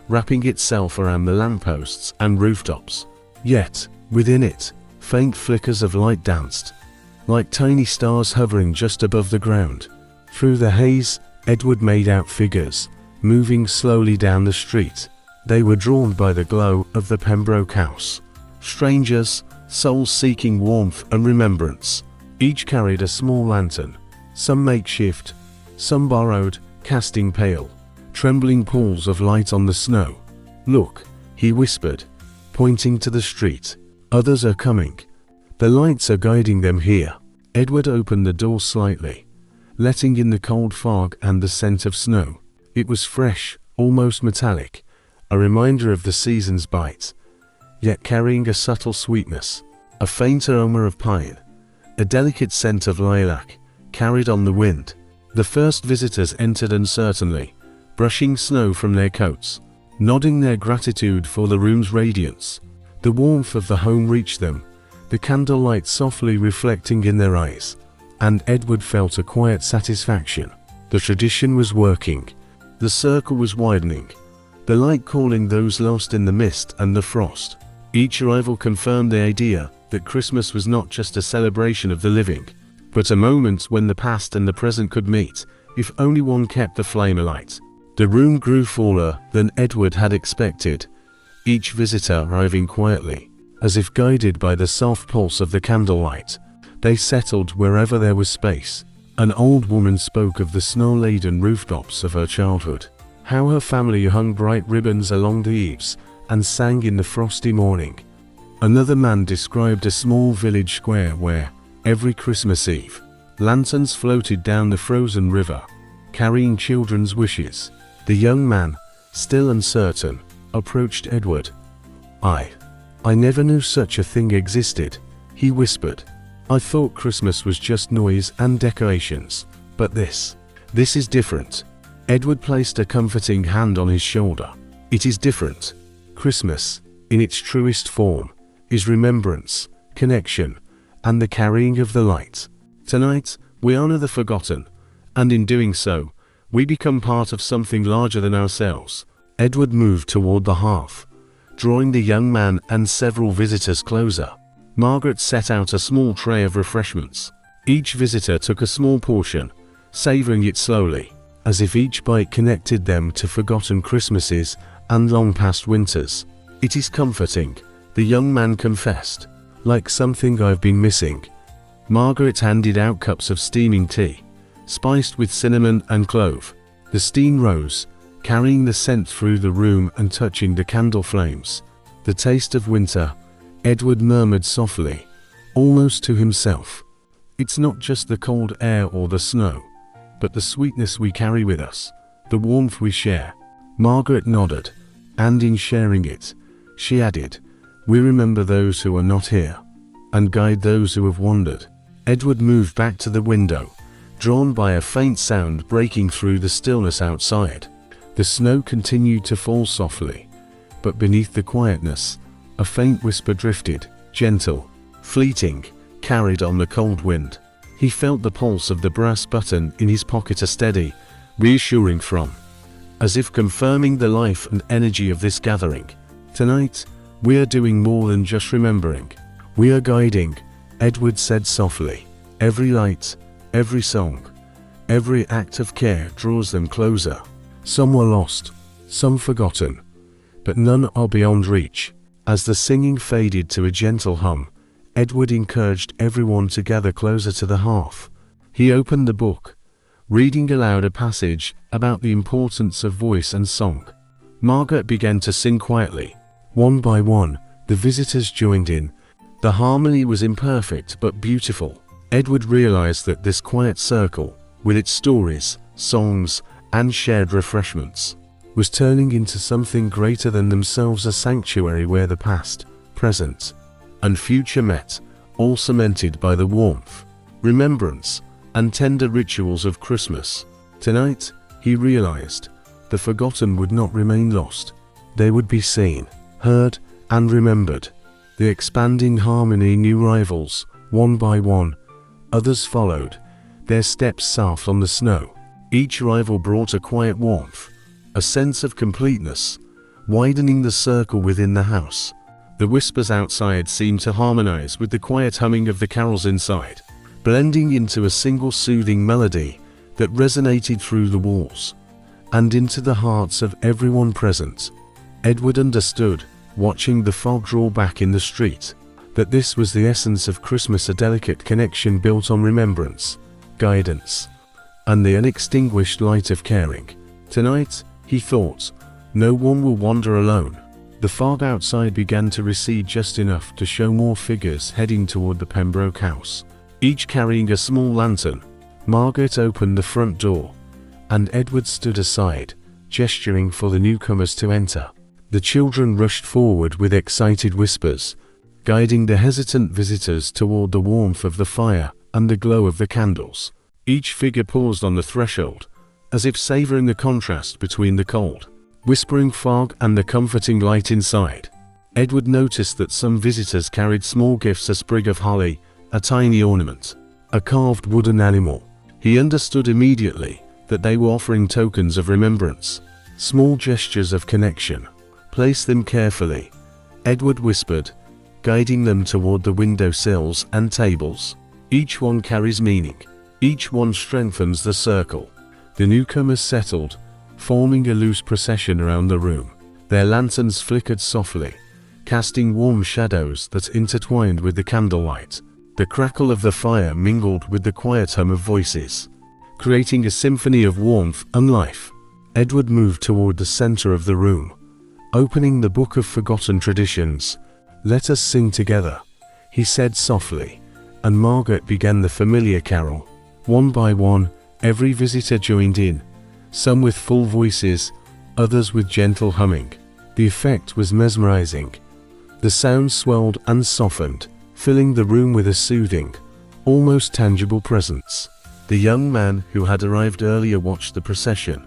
Speaker 1: wrapping itself around the lampposts and rooftops. Yet, within it, faint flickers of light danced, like tiny stars hovering just above the ground. Through the haze, Edward made out figures, moving slowly down the street. They were drawn by the glow of the Pembroke house. Strangers, souls seeking warmth and remembrance. Each carried a small lantern, some makeshift, some borrowed, casting pale, trembling pools of light on the snow. "Look," he whispered, pointing to the street. "Others are coming. The lights are guiding them here." Edward opened the door slightly, letting in the cold fog and the scent of snow. It was fresh, almost metallic, a reminder of the season's bite, yet carrying a subtle sweetness, a faint aroma of pine, a delicate scent of lilac, carried on the wind. The first visitors entered uncertainly, brushing snow from their coats, nodding their gratitude for the room's radiance. The warmth of the home reached them, the candlelight softly reflecting in their eyes, and Edward felt a quiet satisfaction. The tradition was working. The circle was widening, the light calling those lost in the mist and the frost. Each arrival confirmed the idea that Christmas was not just a celebration of the living, but a moment when the past and the present could meet, if only one kept the flame alight. The room grew fuller than Edward had expected, each visitor arriving quietly, as if guided by the soft pulse of the candlelight. They settled wherever there was space. An old woman spoke of the snow-laden rooftops of her childhood, how her family hung bright ribbons along the eaves and sang in the frosty morning. Another man described a small village square where, every Christmas Eve, lanterns floated down the frozen river, carrying children's wishes. The young man, still uncertain, approached Edward. I never knew such a thing existed," he whispered. "I thought Christmas was just noise and decorations, but this is different." Edward placed a comforting hand on his shoulder. "It is different. Christmas, in its truest form, is remembrance, connection, and the carrying of the light. Tonight, we honor the forgotten, and in doing so, we become part of something larger than ourselves." Edward moved toward the hearth, drawing the young man and several visitors closer. Margaret set out a small tray of refreshments. Each visitor took a small portion, savoring it slowly, as if each bite connected them to forgotten Christmases and long-past winters. "It is comforting," the young man confessed, "like something I've been missing." Margaret handed out cups of steaming tea, spiced with cinnamon and clove. The steam rose, carrying the scent through the room and touching the candle flames. "The taste of winter," Edward murmured softly, almost to himself. "It's not just the cold air or the snow, but the sweetness we carry with us, the warmth we share." Margaret nodded, and in sharing it, she added, "We remember those who are not here, and guide those who have wandered." Edward moved back to the window, drawn by a faint sound breaking through the stillness outside. The snow continued to fall softly, but beneath the quietness, a faint whisper drifted, gentle, fleeting, carried on the cold wind. He felt the pulse of the brass button in his pocket, a steady, reassuring thrum. as if confirming the life and energy of this gathering. "Tonight, we are doing more than just remembering. We are guiding," Edward said softly. "Every light, every song, every act of care draws them closer. Some were lost, some forgotten, but none are beyond reach." As the singing faded to a gentle hum, Edward encouraged everyone to gather closer to the hearth. He opened the book, reading aloud a passage about the importance of voice and song. Margaret began to sing quietly. One by one, the visitors joined in. The harmony was imperfect but beautiful. Edward realized that this quiet circle, with its stories, songs, and shared refreshments, was turning into something greater than themselves, a sanctuary where the past, present, and future met, all cemented by the warmth, remembrance, and tender rituals of Christmas. Tonight, he realized, the forgotten would not remain lost. They would be seen, heard, and remembered. The expanding harmony knew rivals, one by one. Others followed, their steps soft on the snow. Each rival brought a quiet warmth, a sense of completeness, widening the circle within the house. The whispers outside seemed to harmonize with the quiet humming of the carols inside, blending into a single soothing melody that resonated through the walls and into the hearts of everyone present. Edward understood, watching the fog draw back in the street, that this was the essence of Christmas, a delicate connection built on remembrance, guidance, and the unextinguished light of caring. Tonight, he thought, no one will wander alone. The fog outside began to recede just enough to show more figures heading toward the Pembroke house, each carrying a small lantern. Margaret opened the front door, and Edward stood aside, gesturing for the newcomers to enter. The children rushed forward with excited whispers, guiding the hesitant visitors toward the warmth of the fire and the glow of the candles. Each figure paused on the threshold, as if savoring the contrast between the cold, whispering fog and the comforting light inside. Edward noticed that some visitors carried small gifts, a sprig of holly, a tiny ornament, a carved wooden animal. He understood immediately that they were offering tokens of remembrance, small gestures of connection. "Place them carefully," Edward whispered, guiding them toward the window sills and tables. "Each one carries meaning. Each one strengthens the circle." The newcomers settled, forming a loose procession around the room. Their lanterns flickered softly, casting warm shadows that intertwined with the candlelight. The crackle of the fire mingled with the quiet hum of voices, creating a symphony of warmth and life. Edward moved toward the center of the room, opening the book of forgotten traditions. "Let us sing together," he said softly, and Margaret began the familiar carol. One by one, every visitor joined in, some with full voices, others with gentle humming. The effect was mesmerizing. The sound swelled and softened, filling the room with a soothing, almost tangible presence. The young man who had arrived earlier watched the procession,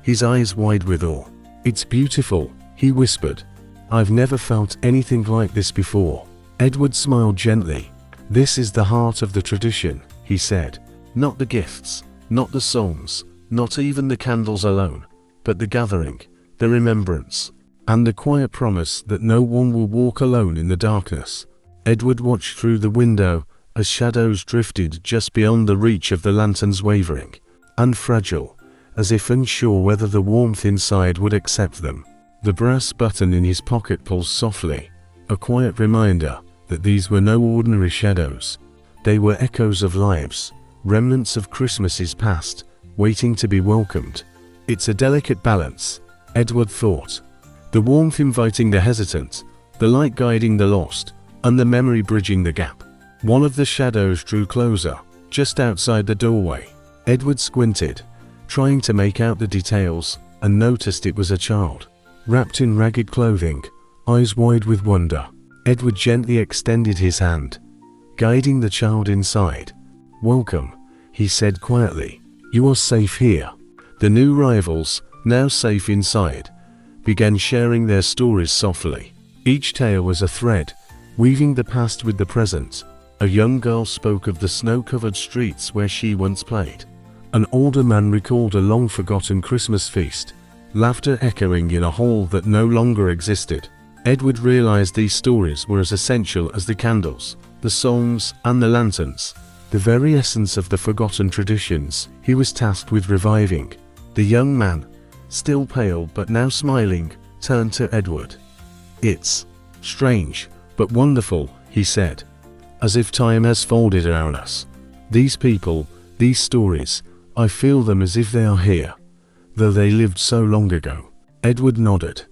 Speaker 1: his eyes wide with awe. "It's beautiful," he whispered. "I've never felt anything like this before." Edward smiled gently. "This is the heart of the tradition," he said. "Not the gifts, not the songs, not even the candles alone, but the gathering, the remembrance, and the quiet promise that no one will walk alone in the darkness." Edward watched through the window as shadows drifted just beyond the reach of the lanterns, wavering and fragile, as if unsure whether the warmth inside would accept them. The brass button in his pocket pulsed softly, a quiet reminder that these were no ordinary shadows. They were echoes of lives, remnants of Christmases past, waiting to be welcomed. "It's a delicate balance," Edward thought. The warmth inviting the hesitant, the light guiding the lost, and the memory bridging the gap. One of the shadows drew closer, just outside the doorway. Edward squinted, trying to make out the details, and noticed it was a child, wrapped in ragged clothing, eyes wide with wonder. Edward gently extended his hand, guiding the child inside. "Welcome," he said quietly. "You are safe here." The new rivals, now safe inside, began sharing their stories softly. Each tale was a thread, weaving the past with the present. A young girl spoke of the snow-covered streets where she once played. An older man recalled a long-forgotten Christmas feast, laughter echoing in a hall that no longer existed. Edward realized these stories were as essential as the candles, the songs, and the lanterns, the very essence of the forgotten traditions he was tasked with reviving. The young man, still pale but now smiling, turned to Edward. "It's strange, but wonderful," he said, "as if time has folded around us. These people, these stories, I feel them as if they are here, though they lived so long ago." Edward nodded.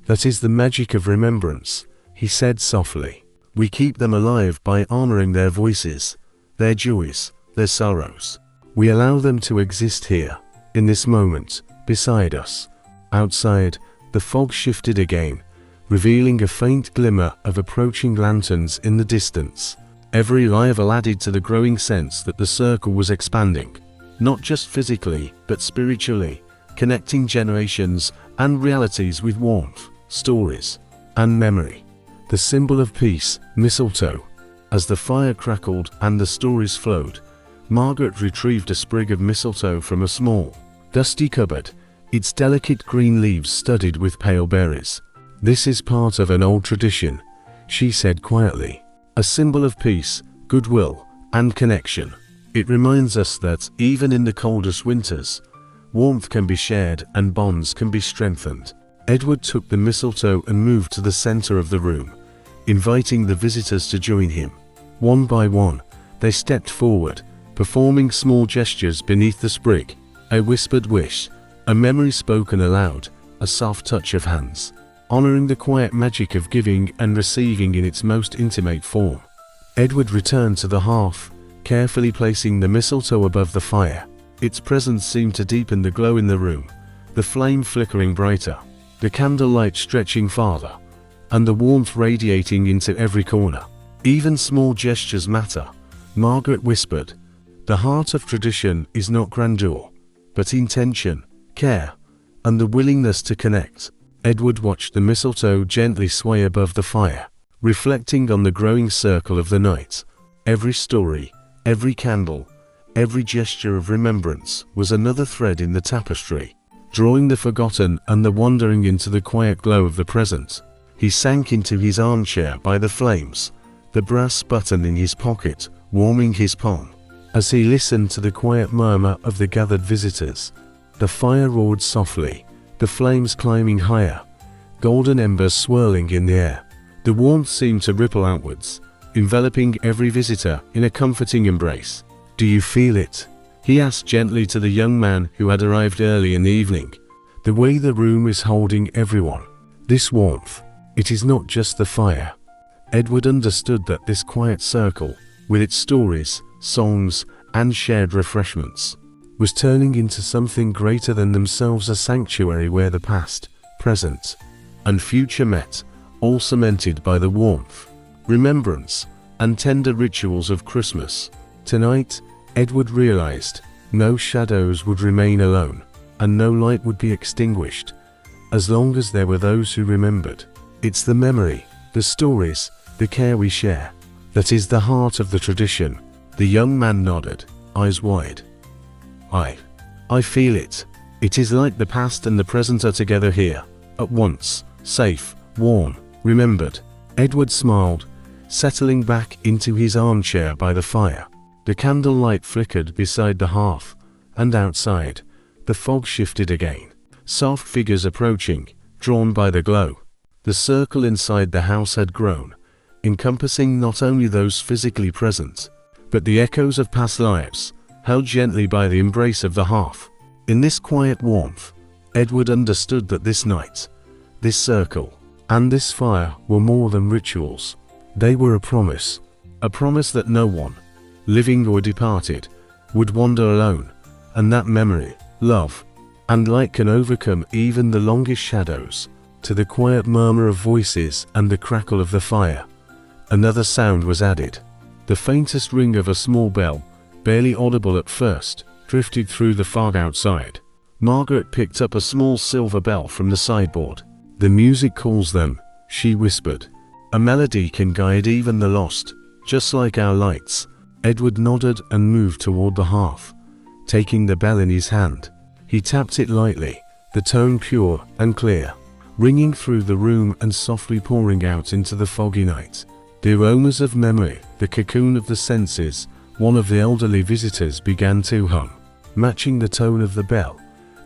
Speaker 1: "That is the magic of remembrance," he said softly. "We keep them alive by honoring their voices, their joys, their sorrows. We allow them to exist here, in this moment, beside us." Outside, the fog shifted again, revealing a faint glimmer of approaching lanterns in the distance. Every arrival added to the growing sense that the circle was expanding, not just physically, but spiritually, connecting generations and realities with warmth, stories, and memory. The symbol of peace, mistletoe. As the fire crackled and the stories flowed, Margaret retrieved a sprig of mistletoe from a small, dusty cupboard, its delicate green leaves studded with pale berries. "This is part of an old tradition," she said quietly. "A symbol of peace, goodwill, and connection. It reminds us that, even in the coldest winters, warmth can be shared and bonds can be strengthened." Edward took the mistletoe and moved to the center of the room, inviting the visitors to join him. One by one, they stepped forward, performing small gestures beneath the sprig, a whispered wish, a memory spoken aloud, a soft touch of hands, honoring the quiet magic of giving and receiving in its most intimate form. Edward returned to the hearth, carefully placing the mistletoe above the fire. Its presence seemed to deepen the glow in the room, the flame flickering brighter, the candlelight stretching farther, and the warmth radiating into every corner. "Even small gestures matter," Margaret whispered. "The heart of tradition is not grandeur, but intention, care, and the willingness to connect." Edward watched the mistletoe gently sway above the fire, reflecting on the growing circle of the night. Every story, every candle, every gesture of remembrance was another thread in the tapestry, drawing the forgotten and the wandering into the quiet glow of the present. He sank into his armchair by the flames, the brass button in his pocket warming his palm. As he listened to the quiet murmur of the gathered visitors, the fire roared softly, the flames climbing higher, golden embers swirling in the air. The warmth seemed to ripple outwards, enveloping every visitor in a comforting embrace. "Do you feel it?" he asked gently to the young man who had arrived early in the evening. "The way the room is holding everyone. This warmth. It is not just the fire." Edward understood that this quiet circle, with its stories, songs, and shared refreshments, was turning into something greater than themselves, a sanctuary where the past, present, and future met, all cemented by the warmth, remembrance, and tender rituals of Christmas. Tonight, Edward realized, no shadows would remain alone, and no light would be extinguished, as long as there were those who remembered. It's the memory, the stories, the care we share, that is the heart of the tradition. The young man nodded, eyes wide. I feel it. It is like the past and the present are together here, at once, safe, warm, remembered." Edward smiled, settling back into his armchair by the fire. The candlelight flickered beside the hearth, and outside, the fog shifted again. Soft figures approaching, drawn by the glow. The circle inside the house had grown, encompassing not only those physically present, but the echoes of past lives, held gently by the embrace of the hearth. In this quiet warmth, Edward understood that this night, this circle, and this fire were more than rituals. They were a promise that no one, living or departed, would wander alone, and that memory, love, and light can overcome even the longest shadows. To the quiet murmur of voices and the crackle of the fire, another sound was added. The faintest ring of a small bell, barely audible at first, drifted through the fog outside. Margaret picked up a small silver bell from the sideboard. "The music calls them," she whispered. "A melody can guide even the lost, just like our lights." Edward nodded and moved toward the hearth, taking the bell in his hand. He tapped it lightly, the tone pure and clear, ringing through the room and softly pouring out into the foggy night. The aromas of memory, the cocoon of the senses. One of the elderly visitors began to hum, matching the tone of the bell,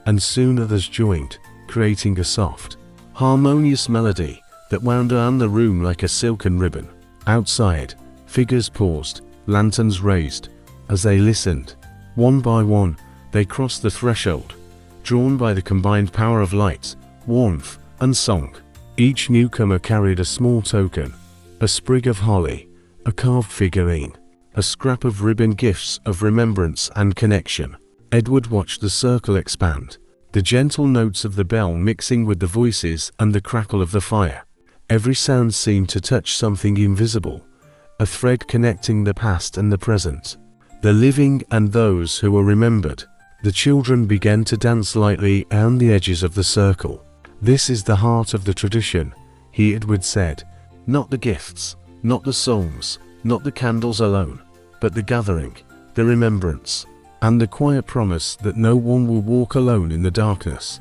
Speaker 1: and soon others joined, creating a soft, harmonious melody that wound around the room like a silken ribbon. Outside, figures paused, lanterns raised. As they listened, one by one, they crossed the threshold, drawn by the combined power of light, warmth, and song. Each newcomer carried a small token, a sprig of holly, a carved figurine, a scrap of ribbon, gifts of remembrance and connection. Edward watched the circle expand, the gentle notes of the bell mixing with the voices and the crackle of the fire. Every sound seemed to touch something invisible, a thread connecting the past and the present, the living and those who were remembered. The children began to dance lightly around the edges of the circle. "This is the heart of the tradition," Edward said. "Not the gifts, not the songs, not the candles alone, but the gathering, the remembrance, and the quiet promise that no one will walk alone in the darkness."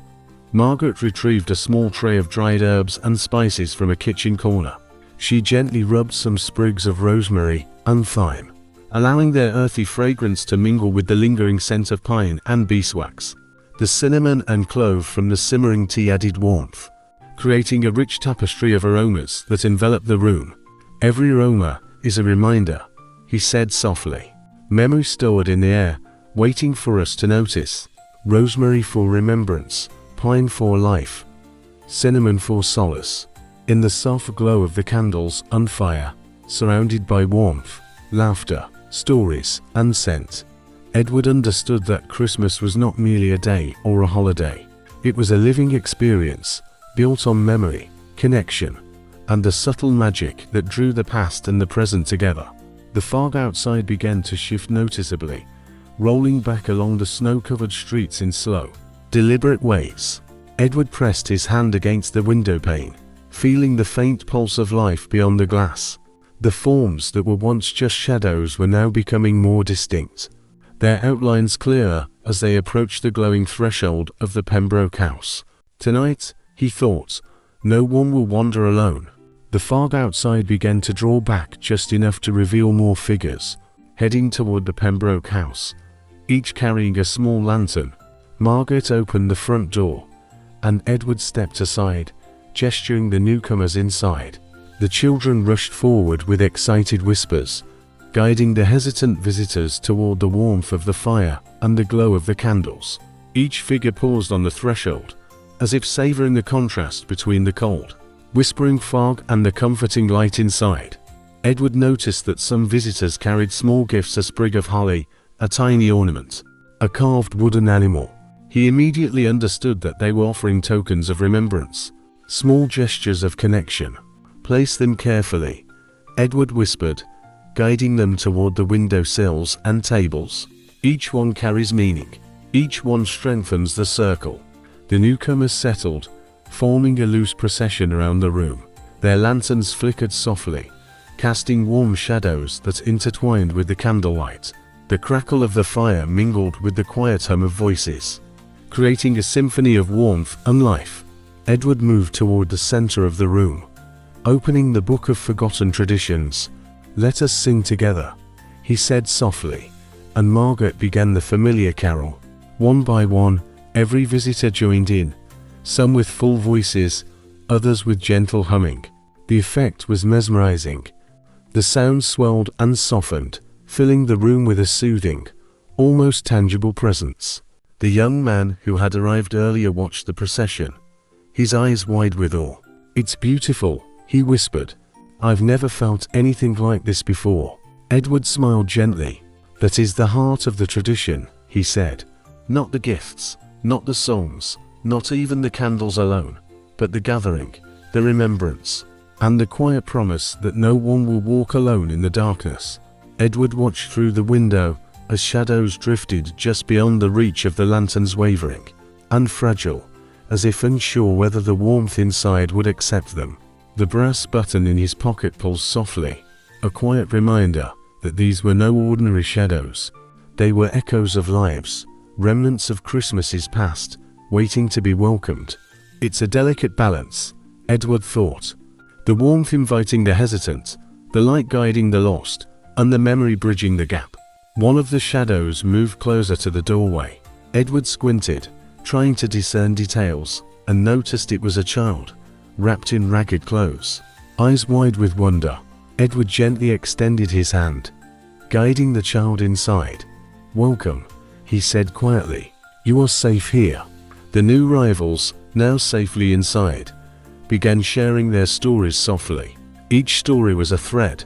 Speaker 1: Margaret retrieved a small tray of dried herbs and spices from a kitchen corner. She gently rubbed some sprigs of rosemary and thyme, allowing their earthy fragrance to mingle with the lingering scent of pine and beeswax. The cinnamon and clove from the simmering tea added warmth, creating a rich tapestry of aromas that enveloped the room. "Every aroma is a reminder," he said softly. "Memory stored in the air, waiting for us to notice. Rosemary for remembrance, pine for life, cinnamon for solace." In the soft glow of the candles and fire, surrounded by warmth, laughter, stories, and scent, Edward understood that Christmas was not merely a day or a holiday. It was a living experience, built on memory, connection, and the subtle magic that drew the past and the present together. The fog outside began to shift noticeably, rolling back along the snow-covered streets in slow, deliberate waves. Edward pressed his hand against the window pane, feeling the faint pulse of life beyond the glass. The forms that were once just shadows were now becoming more distinct, their outlines clearer as they approached the glowing threshold of the Pembroke house. "Tonight," he thought, "no one will wander alone." The fog outside began to draw back just enough to reveal more figures, heading toward the Pembroke house, each carrying a small lantern. Margaret opened the front door, and Edward stepped aside, gesturing the newcomers inside. The children rushed forward with excited whispers, guiding the hesitant visitors toward the warmth of the fire and the glow of the candles. Each figure paused on the threshold, as if savoring the contrast between the cold, whispering fog and the comforting light inside. Edward noticed that some visitors carried small gifts: a sprig of holly, a tiny ornament, a carved wooden animal. He immediately understood that they were offering tokens of remembrance, small gestures of connection. "Place them carefully," Edward whispered, guiding them toward the window sills and tables. "Each one carries meaning. Each one strengthens the circle." The newcomers settled, forming a loose procession around the room. Their lanterns flickered softly, casting warm shadows that intertwined with the candlelight. The crackle of the fire mingled with the quiet hum of voices, creating a symphony of warmth and life. Edward moved toward the center of the room, opening the book of forgotten traditions. "Let us sing together," he said softly, and Margaret began the familiar carol. One by one, every visitor joined in, some with full voices, others with gentle humming. The effect was mesmerizing. The sound swelled and softened, filling the room with a soothing, almost tangible presence. The young man who had arrived earlier watched the procession, his eyes wide with awe. "It's beautiful," he whispered. "I've never felt anything like this before." Edward smiled gently. "That is the heart of the tradition," he said. "Not the gifts, not the songs, not even the candles alone, but the gathering, the remembrance, and the quiet promise that no one will walk alone in the darkness." Edward watched through the window as shadows drifted just beyond the reach of the lanterns, wavering and fragile, as if unsure whether the warmth inside would accept them. The brass button in his pocket pulsed softly, a quiet reminder that these were no ordinary shadows. They were echoes of lives, remnants of Christmases past, waiting to be welcomed. It's a delicate balance, Edward thought. The warmth inviting the hesitant, the light guiding the lost, and the memory bridging the gap. One of the shadows moved closer to the doorway. Edward squinted, trying to discern details, and noticed it was a child, wrapped in ragged clothes. Eyes wide with wonder, Edward gently extended his hand, guiding the child inside. "Welcome," he said quietly. "You are safe here." The new rivals, now safely inside, began sharing their stories softly. Each story was a thread,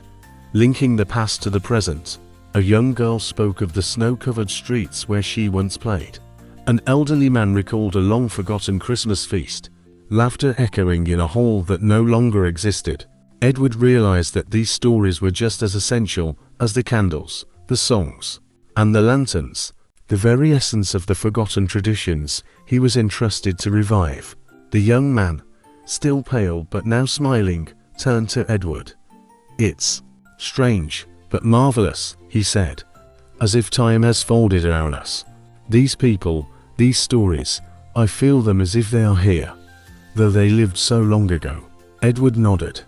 Speaker 1: linking the past to the present. A young girl spoke of the snow-covered streets where she once played. An elderly man recalled a long-forgotten Christmas feast, laughter echoing in a hall that no longer existed. Edward realized that these stories were just as essential as the candles, the songs, and the lanterns, the very essence of the forgotten traditions he was entrusted to revive. The young man, still pale but now smiling, turned to Edward. "It's strange, but marvelous," he said, "as if time has folded around us. These people, these stories, I feel them as if they are here, though they lived so long ago." Edward nodded.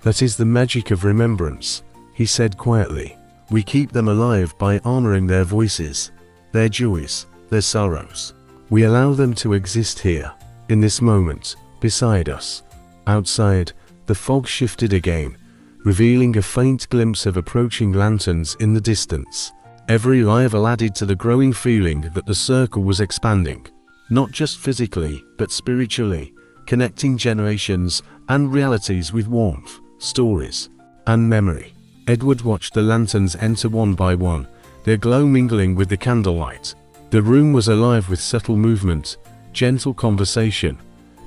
Speaker 1: "That is the magic of remembrance," he said quietly. "We keep them alive by honoring their voices, their joys, their sorrows. We allow them to exist here, in this moment, beside us." Outside, the fog shifted again, revealing a faint glimpse of approaching lanterns in the distance. Every arrival added to the growing feeling that the circle was expanding, not just physically, but spiritually, connecting generations and realities with warmth, stories, and memory. Edward watched the lanterns enter one by one, their glow mingling with the candlelight. The room was alive with subtle movement, gentle conversation,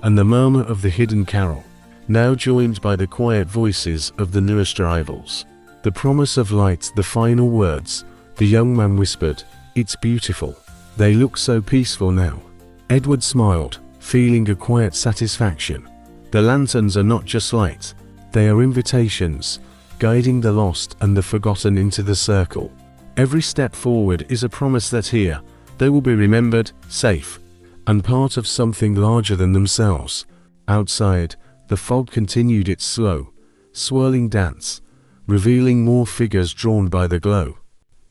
Speaker 1: and the murmur of the hidden carol, now joined by the quiet voices of the newest arrivals. "The promise of light," the final words, the young man whispered. "It's beautiful. They look so peaceful now." Edward smiled, feeling a quiet satisfaction. The lanterns are not just light, they are invitations, guiding the lost and the forgotten into the circle. Every step forward is a promise that here, they will be remembered, safe, and part of something larger than themselves. Outside, the fog continued its slow, swirling dance, revealing more figures drawn by the glow.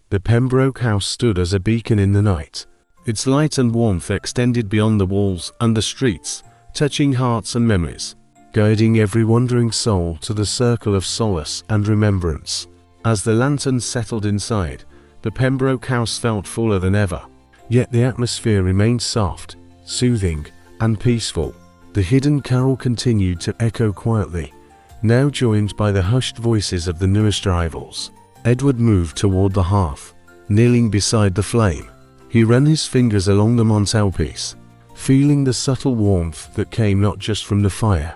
Speaker 1: The Pembroke house stood as a beacon in the night. Its light and warmth extended beyond the walls and the streets, touching hearts and memories, guiding every wandering soul to the circle of solace and remembrance. As the lanterns settled inside, the Pembroke house felt fuller than ever. Yet the atmosphere remained soft, soothing, and peaceful. The hidden carol continued to echo quietly, now joined by the hushed voices of the newest arrivals. Edward moved toward the hearth, kneeling beside the flame. He ran his fingers along the mantelpiece, feeling the subtle warmth that came not just from the fire,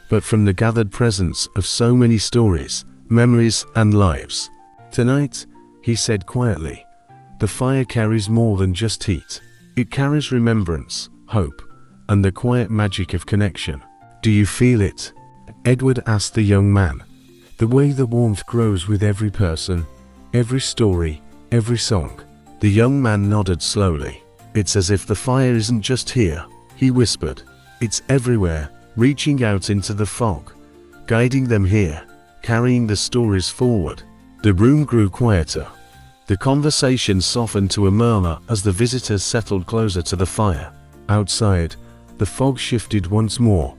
Speaker 1: but from the gathered presence of so many stories, memories, and lives. "Tonight," he said quietly, "the fire carries more than just heat. It carries remembrance, hope, and the quiet magic of connection. Do you feel it?" Edward asked the young man. "The way the warmth grows with every person, every story, every song." The young man nodded slowly. "It's as if the fire isn't just here," he whispered. "It's everywhere, reaching out into the fog, guiding them here, carrying the stories forward." The room grew quieter. The conversation softened to a murmur as the visitors settled closer to the fire. Outside, the fog shifted once more,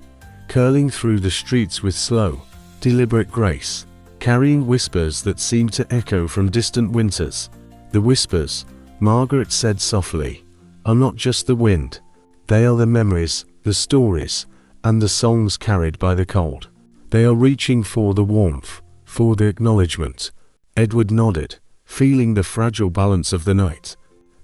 Speaker 1: curling through the streets with slow, deliberate grace, carrying whispers that seemed to echo from distant winters. The whispers, Margaret said softly, are not just the wind. They are the memories, the stories, and the songs carried by the cold. They are reaching for the warmth, for the acknowledgement. Edward nodded, feeling the fragile balance of the night.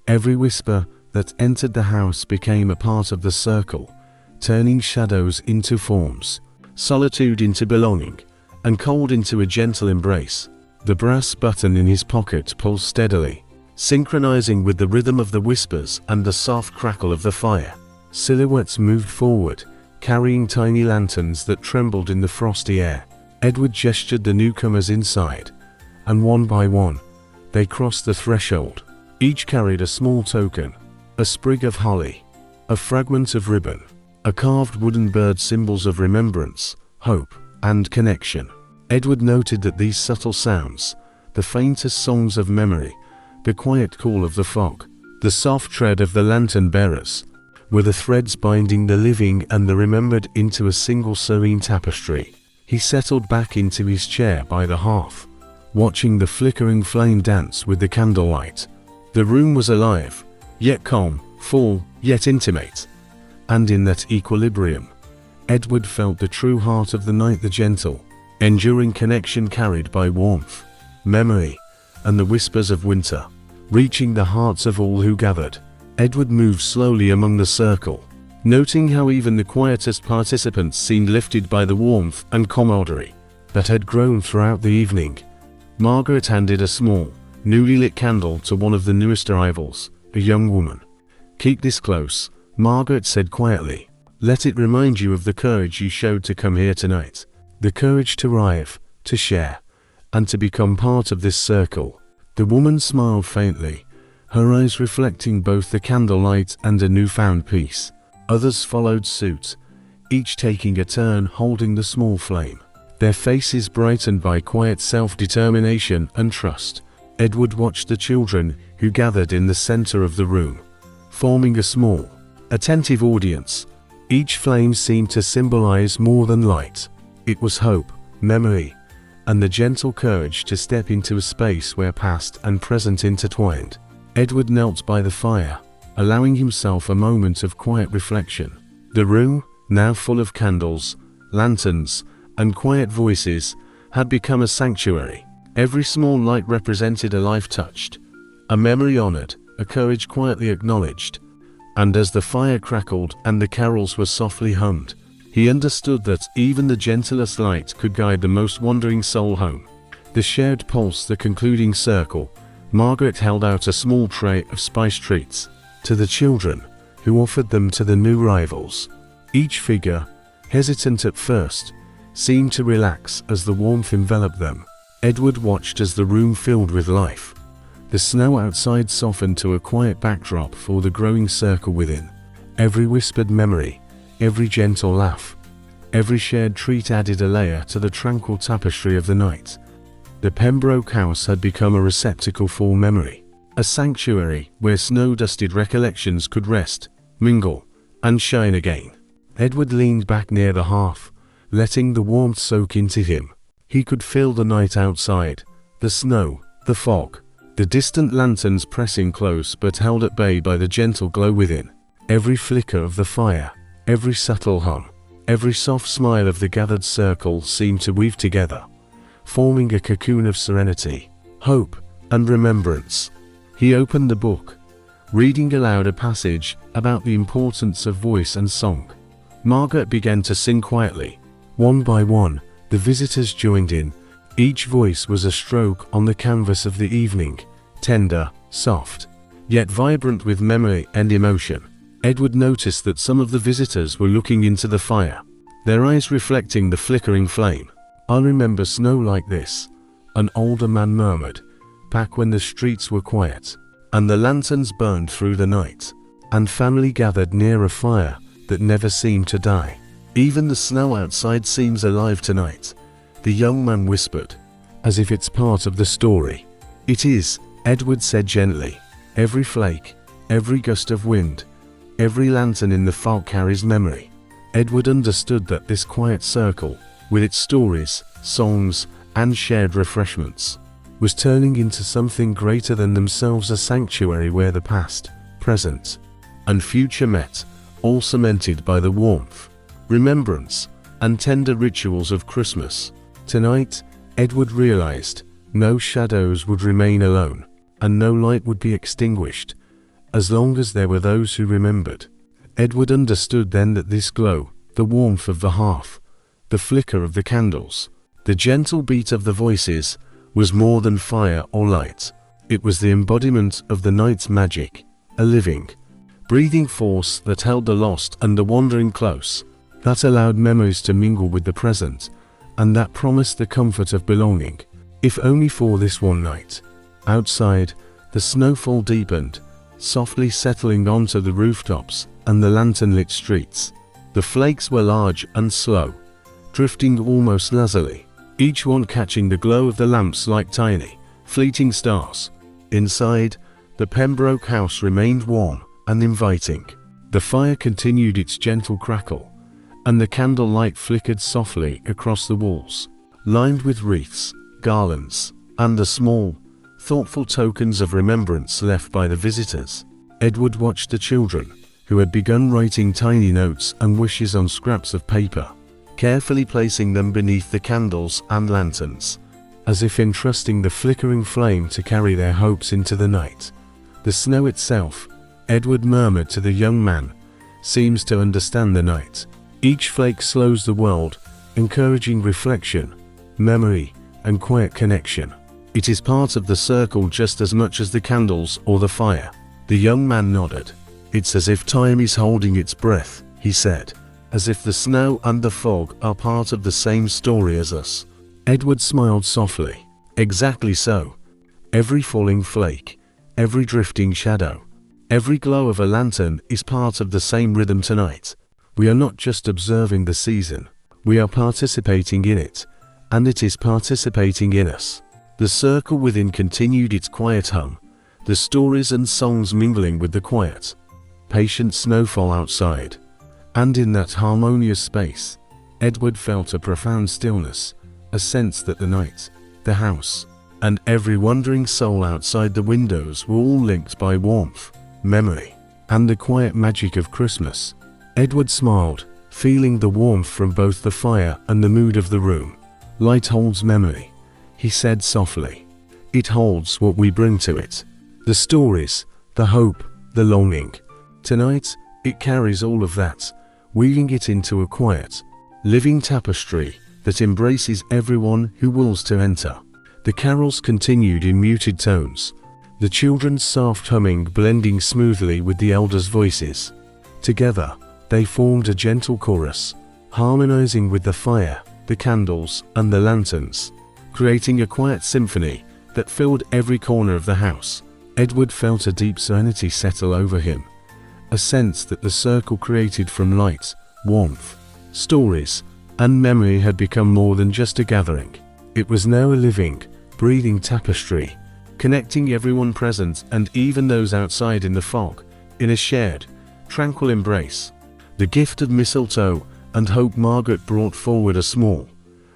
Speaker 1: Every whisper that entered the house became a part of the circle, turning shadows into forms, solitude into belonging, and cold into a gentle embrace. The brass button in his pocket pulsed steadily, synchronizing with the rhythm of the whispers and the soft crackle of the fire. Silhouettes moved forward, carrying tiny lanterns that trembled in the frosty air. Edward gestured the newcomers inside, and one by one, they crossed the threshold. Each carried a small token, a sprig of holly, a fragment of ribbon, a carved wooden bird, symbols of remembrance, hope, and connection. Edward noted that these subtle sounds, the faintest songs of memory, the quiet call of the fog, the soft tread of the lantern bearers, were the threads binding the living and the remembered into a single serene tapestry. He settled back into his chair by the hearth, watching the flickering flame dance with the candlelight. The room was alive, yet calm, full, yet intimate. And in that equilibrium, Edward felt the true heart of the night, the gentle, enduring connection carried by warmth, memory, and the whispers of winter, reaching the hearts of all who gathered. Edward moved slowly among the circle, noting how even the quietest participants seemed lifted by the warmth and camaraderie that had grown throughout the evening. Margaret handed a small, newly lit candle to one of the newest arrivals, a young woman. "Keep this close," Margaret said quietly. "Let it remind you of the courage you showed to come here tonight. The courage to arrive, to share, and to become part of this circle." The woman smiled faintly, her eyes reflecting both the candlelight and a newfound peace. Others followed suit, each taking a turn holding the small flame, their faces brightened by quiet self-determination and trust. Edward watched the children who gathered in the center of the room, forming a small, attentive audience. Each flame seemed to symbolize more than light. It was hope, memory, and the gentle courage to step into a space where past and present intertwined. Edward knelt by the fire, allowing himself a moment of quiet reflection. The room, now full of candles, lanterns, and quiet voices, had become a sanctuary. Every small light represented a life touched, a memory honored, a courage quietly acknowledged. And as the fire crackled and the carols were softly hummed, he understood that even the gentlest light could guide the most wandering soul home. The shared pulse, the concluding circle. Margaret held out a small tray of spice treats to the children, who offered them to the new arrivals. Each figure, hesitant at first, seemed to relax as the warmth enveloped them. Edward watched as the room filled with life. The snow outside softened to a quiet backdrop for the growing circle within. Every whispered memory, every gentle laugh, every shared treat added a layer to the tranquil tapestry of the night. The Pembroke house had become a receptacle for memory, a sanctuary where snow-dusted recollections could rest, mingle, and shine again. Edward leaned back near the hearth, letting the warmth soak into him. He could feel the night outside, the snow, the fog, the distant lanterns pressing close but held at bay by the gentle glow within. Every flicker of the fire, every subtle hum, every soft smile of the gathered circle seemed to weave together, forming a cocoon of serenity, hope, and remembrance. He opened the book, reading aloud a passage about the importance of voice and song. Margaret began to sing quietly. One by one, the visitors joined in. Each voice was a stroke on the canvas of the evening, tender, soft, yet vibrant with memory and emotion. Edward noticed that some of the visitors were looking into the fire, their eyes reflecting the flickering flame. "I remember snow like this," an older man murmured, "back when the streets were quiet, and the lanterns burned through the night, and family gathered near a fire that never seemed to die. Even the snow outside seems alive tonight," the young man whispered, "as if it's part of the story." "It is," Edward said gently. "Every flake, every gust of wind, every lantern in the fog carries memory." Edward understood that this quiet circle, with its stories, songs, and shared refreshments, was turning into something greater than themselves, a sanctuary where the past, present, and future met, all cemented by the warmth, remembrance, and tender rituals of Christmas. Tonight, Edward realized, no shadows would remain alone, and no light would be extinguished, as long as there were those who remembered. Edward understood then that this glow, the warmth of the hearth, the flicker of the candles, the gentle beat of the voices, was more than fire or light. It was the embodiment of the night's magic, a living, breathing force that held the lost and the wandering close, that allowed memories to mingle with the present, and that promised the comfort of belonging, if only for this one night. Outside, the snowfall deepened, softly settling onto the rooftops and the lantern-lit streets. The flakes were large and slow, drifting almost lazily, each one catching the glow of the lamps like tiny, fleeting stars. Inside, the Pembroke house remained warm and inviting. The fire continued its gentle crackle, and the candlelight flickered softly across the walls, lined with wreaths, garlands, and the small, thoughtful tokens of remembrance left by the visitors. Edward watched the children, who had begun writing tiny notes and wishes on scraps of paper, carefully placing them beneath the candles and lanterns, as if entrusting the flickering flame to carry their hopes into the night. The snow itself, Edward murmured to the young man, seems to understand the night. Each flake slows the world, encouraging reflection, memory, and quiet connection. It is part of the circle just as much as the candles or the fire. The young man nodded. It's as if time is holding its breath, he said, as if the snow and the fog are part of the same story as us. Edward smiled softly. Exactly so. Every falling flake, every drifting shadow, every glow of a lantern is part of the same rhythm tonight. We are not just observing the season, we are participating in it, and it is participating in us. The circle within continued its quiet hum, the stories and songs mingling with the quiet, patient snowfall outside. And in that harmonious space, Edward felt a profound stillness, a sense that the night, the house, and every wandering soul outside the windows were all linked by warmth, memory, and the quiet magic of Christmas. Edward smiled, feeling the warmth from both the fire and the mood of the room. Light holds memory, he said softly. It holds what we bring to it. The stories, the hope, the longing. Tonight, it carries all of that, weaving it into a quiet, living tapestry that embraces everyone who wills to enter. The carols continued in muted tones, the children's soft humming blending smoothly with the elders' voices. Together, they formed a gentle chorus, harmonizing with the fire, the candles, and the lanterns, creating a quiet symphony that filled every corner of the house. Edward felt a deep serenity settle over him, a sense that the circle created from light, warmth, stories, and memory had become more than just a gathering. It was now a living, breathing tapestry, connecting everyone present and even those outside in the fog, in a shared, tranquil embrace. The gift of mistletoe and hope. Margaret brought forward a small,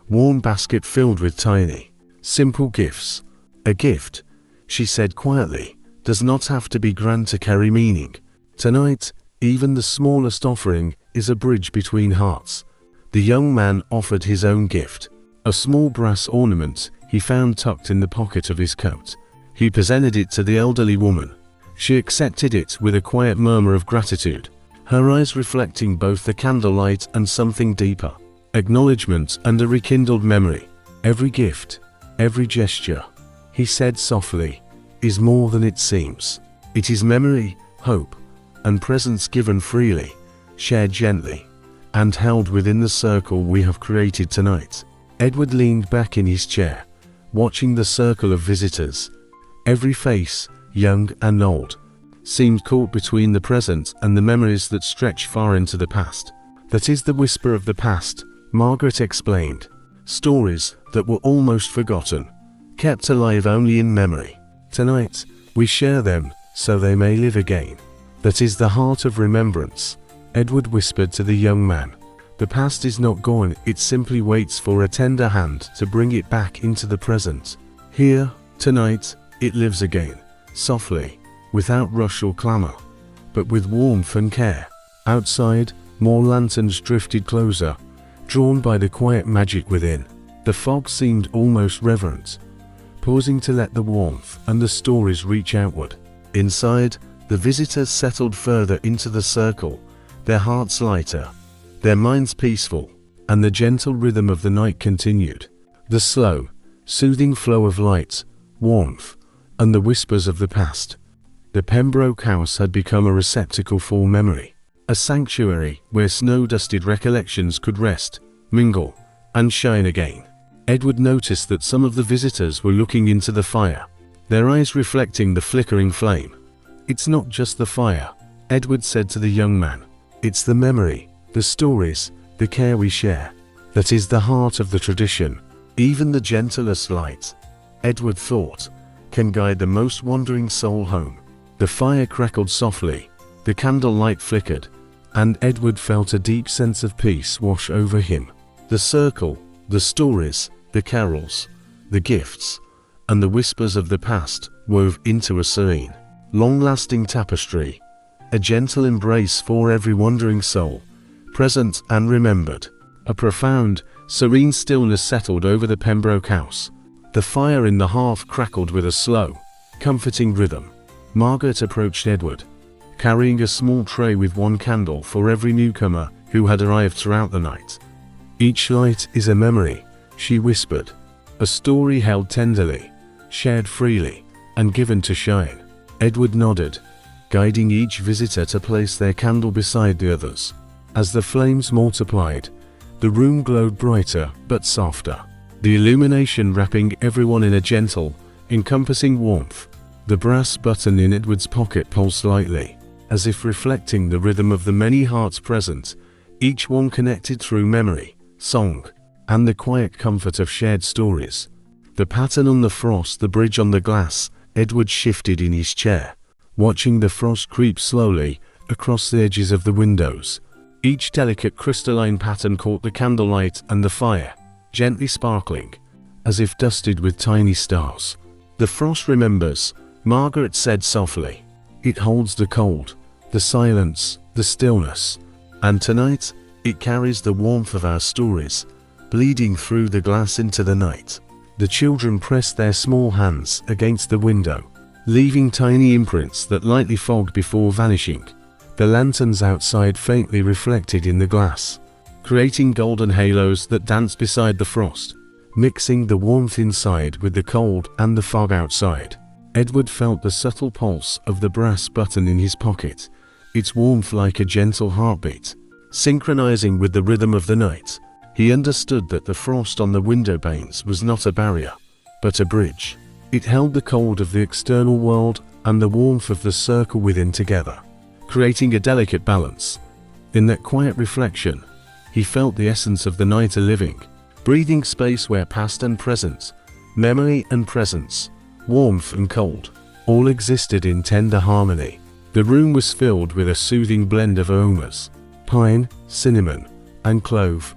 Speaker 1: warm basket filled with tiny, simple gifts. A gift, she said quietly, does not have to be grand to carry meaning. Tonight, even the smallest offering is a bridge between hearts. The young man offered his own gift, a small brass ornament he found tucked in the pocket of his coat. He presented it to the elderly woman. She accepted it with a quiet murmur of gratitude, her eyes reflecting both the candlelight and something deeper, acknowledgement and a rekindled memory. Every gift, every gesture, he said softly, is more than it seems. It is memory, hope, and presence given freely, shared gently, and held within the circle we have created tonight. Edward leaned back in his chair, watching the circle of visitors. Every face, young and old, seemed caught between the present and the memories that stretch far into the past. That is the whisper of the past, Margaret explained. Stories that were almost forgotten, kept alive only in memory. Tonight, we share them, so they may live again. That is the heart of remembrance, Edward whispered to the young man. The past is not gone, it simply waits for a tender hand to bring it back into the present. Here, tonight, it lives again, softly, without rush or clamor, but with warmth and care. Outside, more lanterns drifted closer, drawn by the quiet magic within. The fog seemed almost reverent, pausing to let the warmth and the stories reach outward. Inside, the visitors settled further into the circle, their hearts lighter, their minds peaceful, and the gentle rhythm of the night continued. The slow, soothing flow of light, warmth, and the whispers of the past. The Pembroke house had become a receptacle for memory, a sanctuary where snow-dusted recollections could rest, mingle, and shine again. Edward noticed that some of the visitors were looking into the fire, their eyes reflecting the flickering flame. It's not just the fire, Edward said to the young man. "It's the memory, the stories, the care we share. That is the heart of the tradition. Even the gentlest light," Edward thought, "can guide the most wandering soul home." The fire crackled softly, the candlelight flickered, and Edward felt a deep sense of peace wash over him. The circle, the stories, the carols, the gifts, and the whispers of the past wove into a serene, long-lasting tapestry, a gentle embrace for every wandering soul, present and remembered. A profound, serene stillness settled over the Pembroke house. The fire in the hearth crackled with a slow, comforting rhythm. Margaret approached Edward, carrying a small tray with one candle for every newcomer who had arrived throughout the night. "Each light is a memory," she whispered, "a story held tenderly, shared freely, and given to shine." Edward nodded, guiding each visitor to place their candle beside the others. As the flames multiplied, the room glowed brighter but softer, the illumination wrapping everyone in a gentle, encompassing warmth. The brass button in Edward's pocket pulsed lightly, as if reflecting the rhythm of the many hearts present, each one connected through memory, song, and the quiet comfort of shared stories. The pattern on the frost, the bridge on the glass. Edward shifted in his chair, watching the frost creep slowly across the edges of the windows. Each delicate crystalline pattern caught the candlelight and the fire, gently sparkling, as if dusted with tiny stars. "The frost remembers," Margaret said softly. "It holds the cold, the silence, the stillness, and tonight, it carries the warmth of our stories, bleeding through the glass into the night." The children pressed their small hands against the window, leaving tiny imprints that lightly fogged before vanishing. The lanterns outside faintly reflected in the glass, creating golden halos that danced beside the frost, mixing the warmth inside with the cold and the fog outside. Edward felt the subtle pulse of the brass button in his pocket, its warmth like a gentle heartbeat, synchronizing with the rhythm of the night. He understood that the frost on the window panes was not a barrier, but a bridge. It held the cold of the external world and the warmth of the circle within together, creating a delicate balance. In that quiet reflection, he felt the essence of the night a living, breathing space where past and present, memory and presence, warmth and cold, all existed in tender harmony. The room was filled with a soothing blend of aromas, pine, cinnamon, and clove,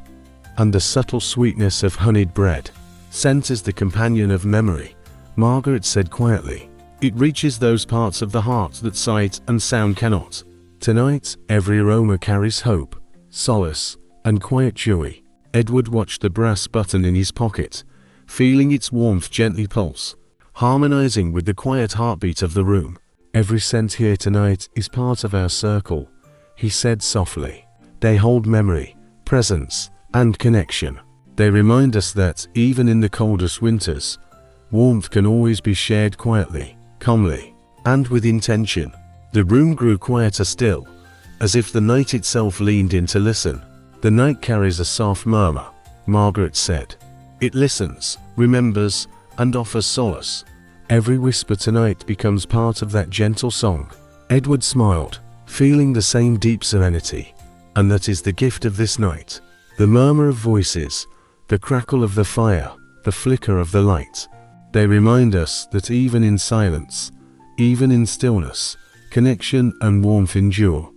Speaker 1: and the subtle sweetness of honeyed bread. "Scent is the companion of memory," Margaret said quietly. "It reaches those parts of the heart that sight and sound cannot. Tonight, every aroma carries hope, solace, and quiet joy." Edward watched the brass button in his pocket, feeling its warmth gently pulse, harmonizing with the quiet heartbeat of the room. "Every scent here tonight is part of our circle," he said softly. "They hold memory, presence, and connection. They remind us that, even in the coldest winters, warmth can always be shared quietly, calmly, and with intention." The room grew quieter still, as if the night itself leaned in to listen. "The night carries a soft murmur," Margaret said. "It listens, remembers, and offers solace. Every whisper tonight becomes part of that gentle song." Edward smiled, feeling the same deep serenity. "And that is the gift of this night. The murmur of voices, the crackle of the fire, the flicker of the light. They remind us that even in silence, even in stillness, connection and warmth endure."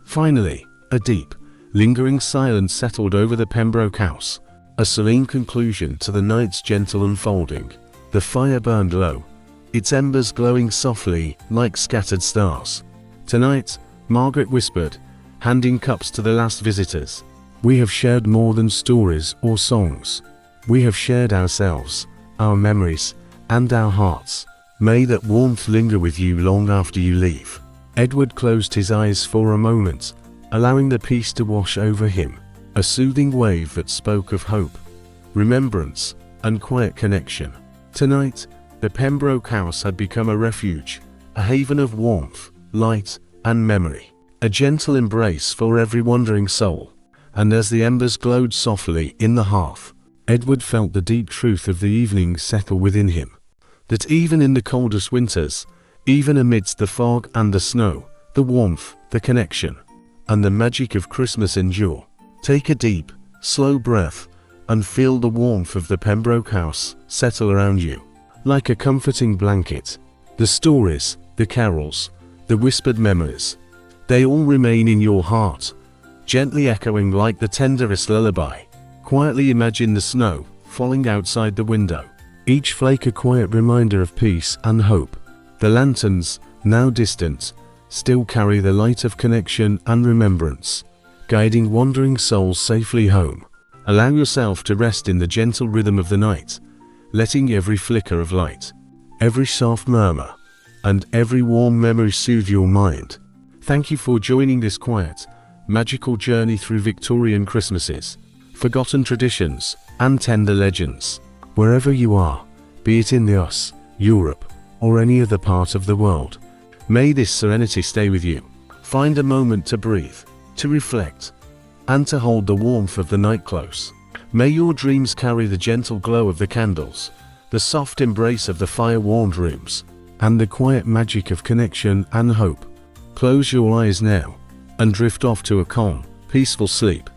Speaker 1: Finally, a deep, lingering silence settled over the Pembroke house, a serene conclusion to the night's gentle unfolding. The fire burned low, its embers glowing softly like scattered stars. "Tonight," Margaret whispered, handing cups to the last visitors, "we have shared more than stories or songs. We have shared ourselves, our memories, and our hearts. May that warmth linger with you long after you leave." Edward closed his eyes for a moment, allowing the peace to wash over him, a soothing wave that spoke of hope, remembrance, and quiet connection. Tonight, the Pembroke house had become a refuge, a haven of warmth, light, and memory, a gentle embrace for every wandering soul. And as the embers glowed softly in the hearth, Edward felt the deep truth of the evening settle within him. That even in the coldest winters, even amidst the fog and the snow, The warmth, the connection, and the magic of Christmas endure. Take a deep, slow breath and feel the warmth of the Pembroke house settle around you. Like a comforting blanket, the stories, the carols, the whispered memories, they all remain in your heart, gently echoing like the tenderest lullaby. Quietly imagine the snow falling outside the window, each flake a quiet reminder of peace and hope. The lanterns, now distant, still carry the light of connection and remembrance, guiding wandering souls safely home. Allow yourself to rest in the gentle rhythm of the night, letting every flicker of light, every soft murmur, and every warm memory soothe your mind. Thank you for joining this quiet, magical journey through Victorian Christmases, forgotten traditions, and tender legends. Wherever you are, be it in the US, Europe, or any other part of the world, may this serenity stay with you. Find a moment to breathe, to reflect, and to hold the warmth of the night close. May your dreams carry the gentle glow of the candles, the soft embrace of the fire-warmed rooms, and the quiet magic of connection and hope. Close your eyes now, and drift off to a calm, peaceful sleep.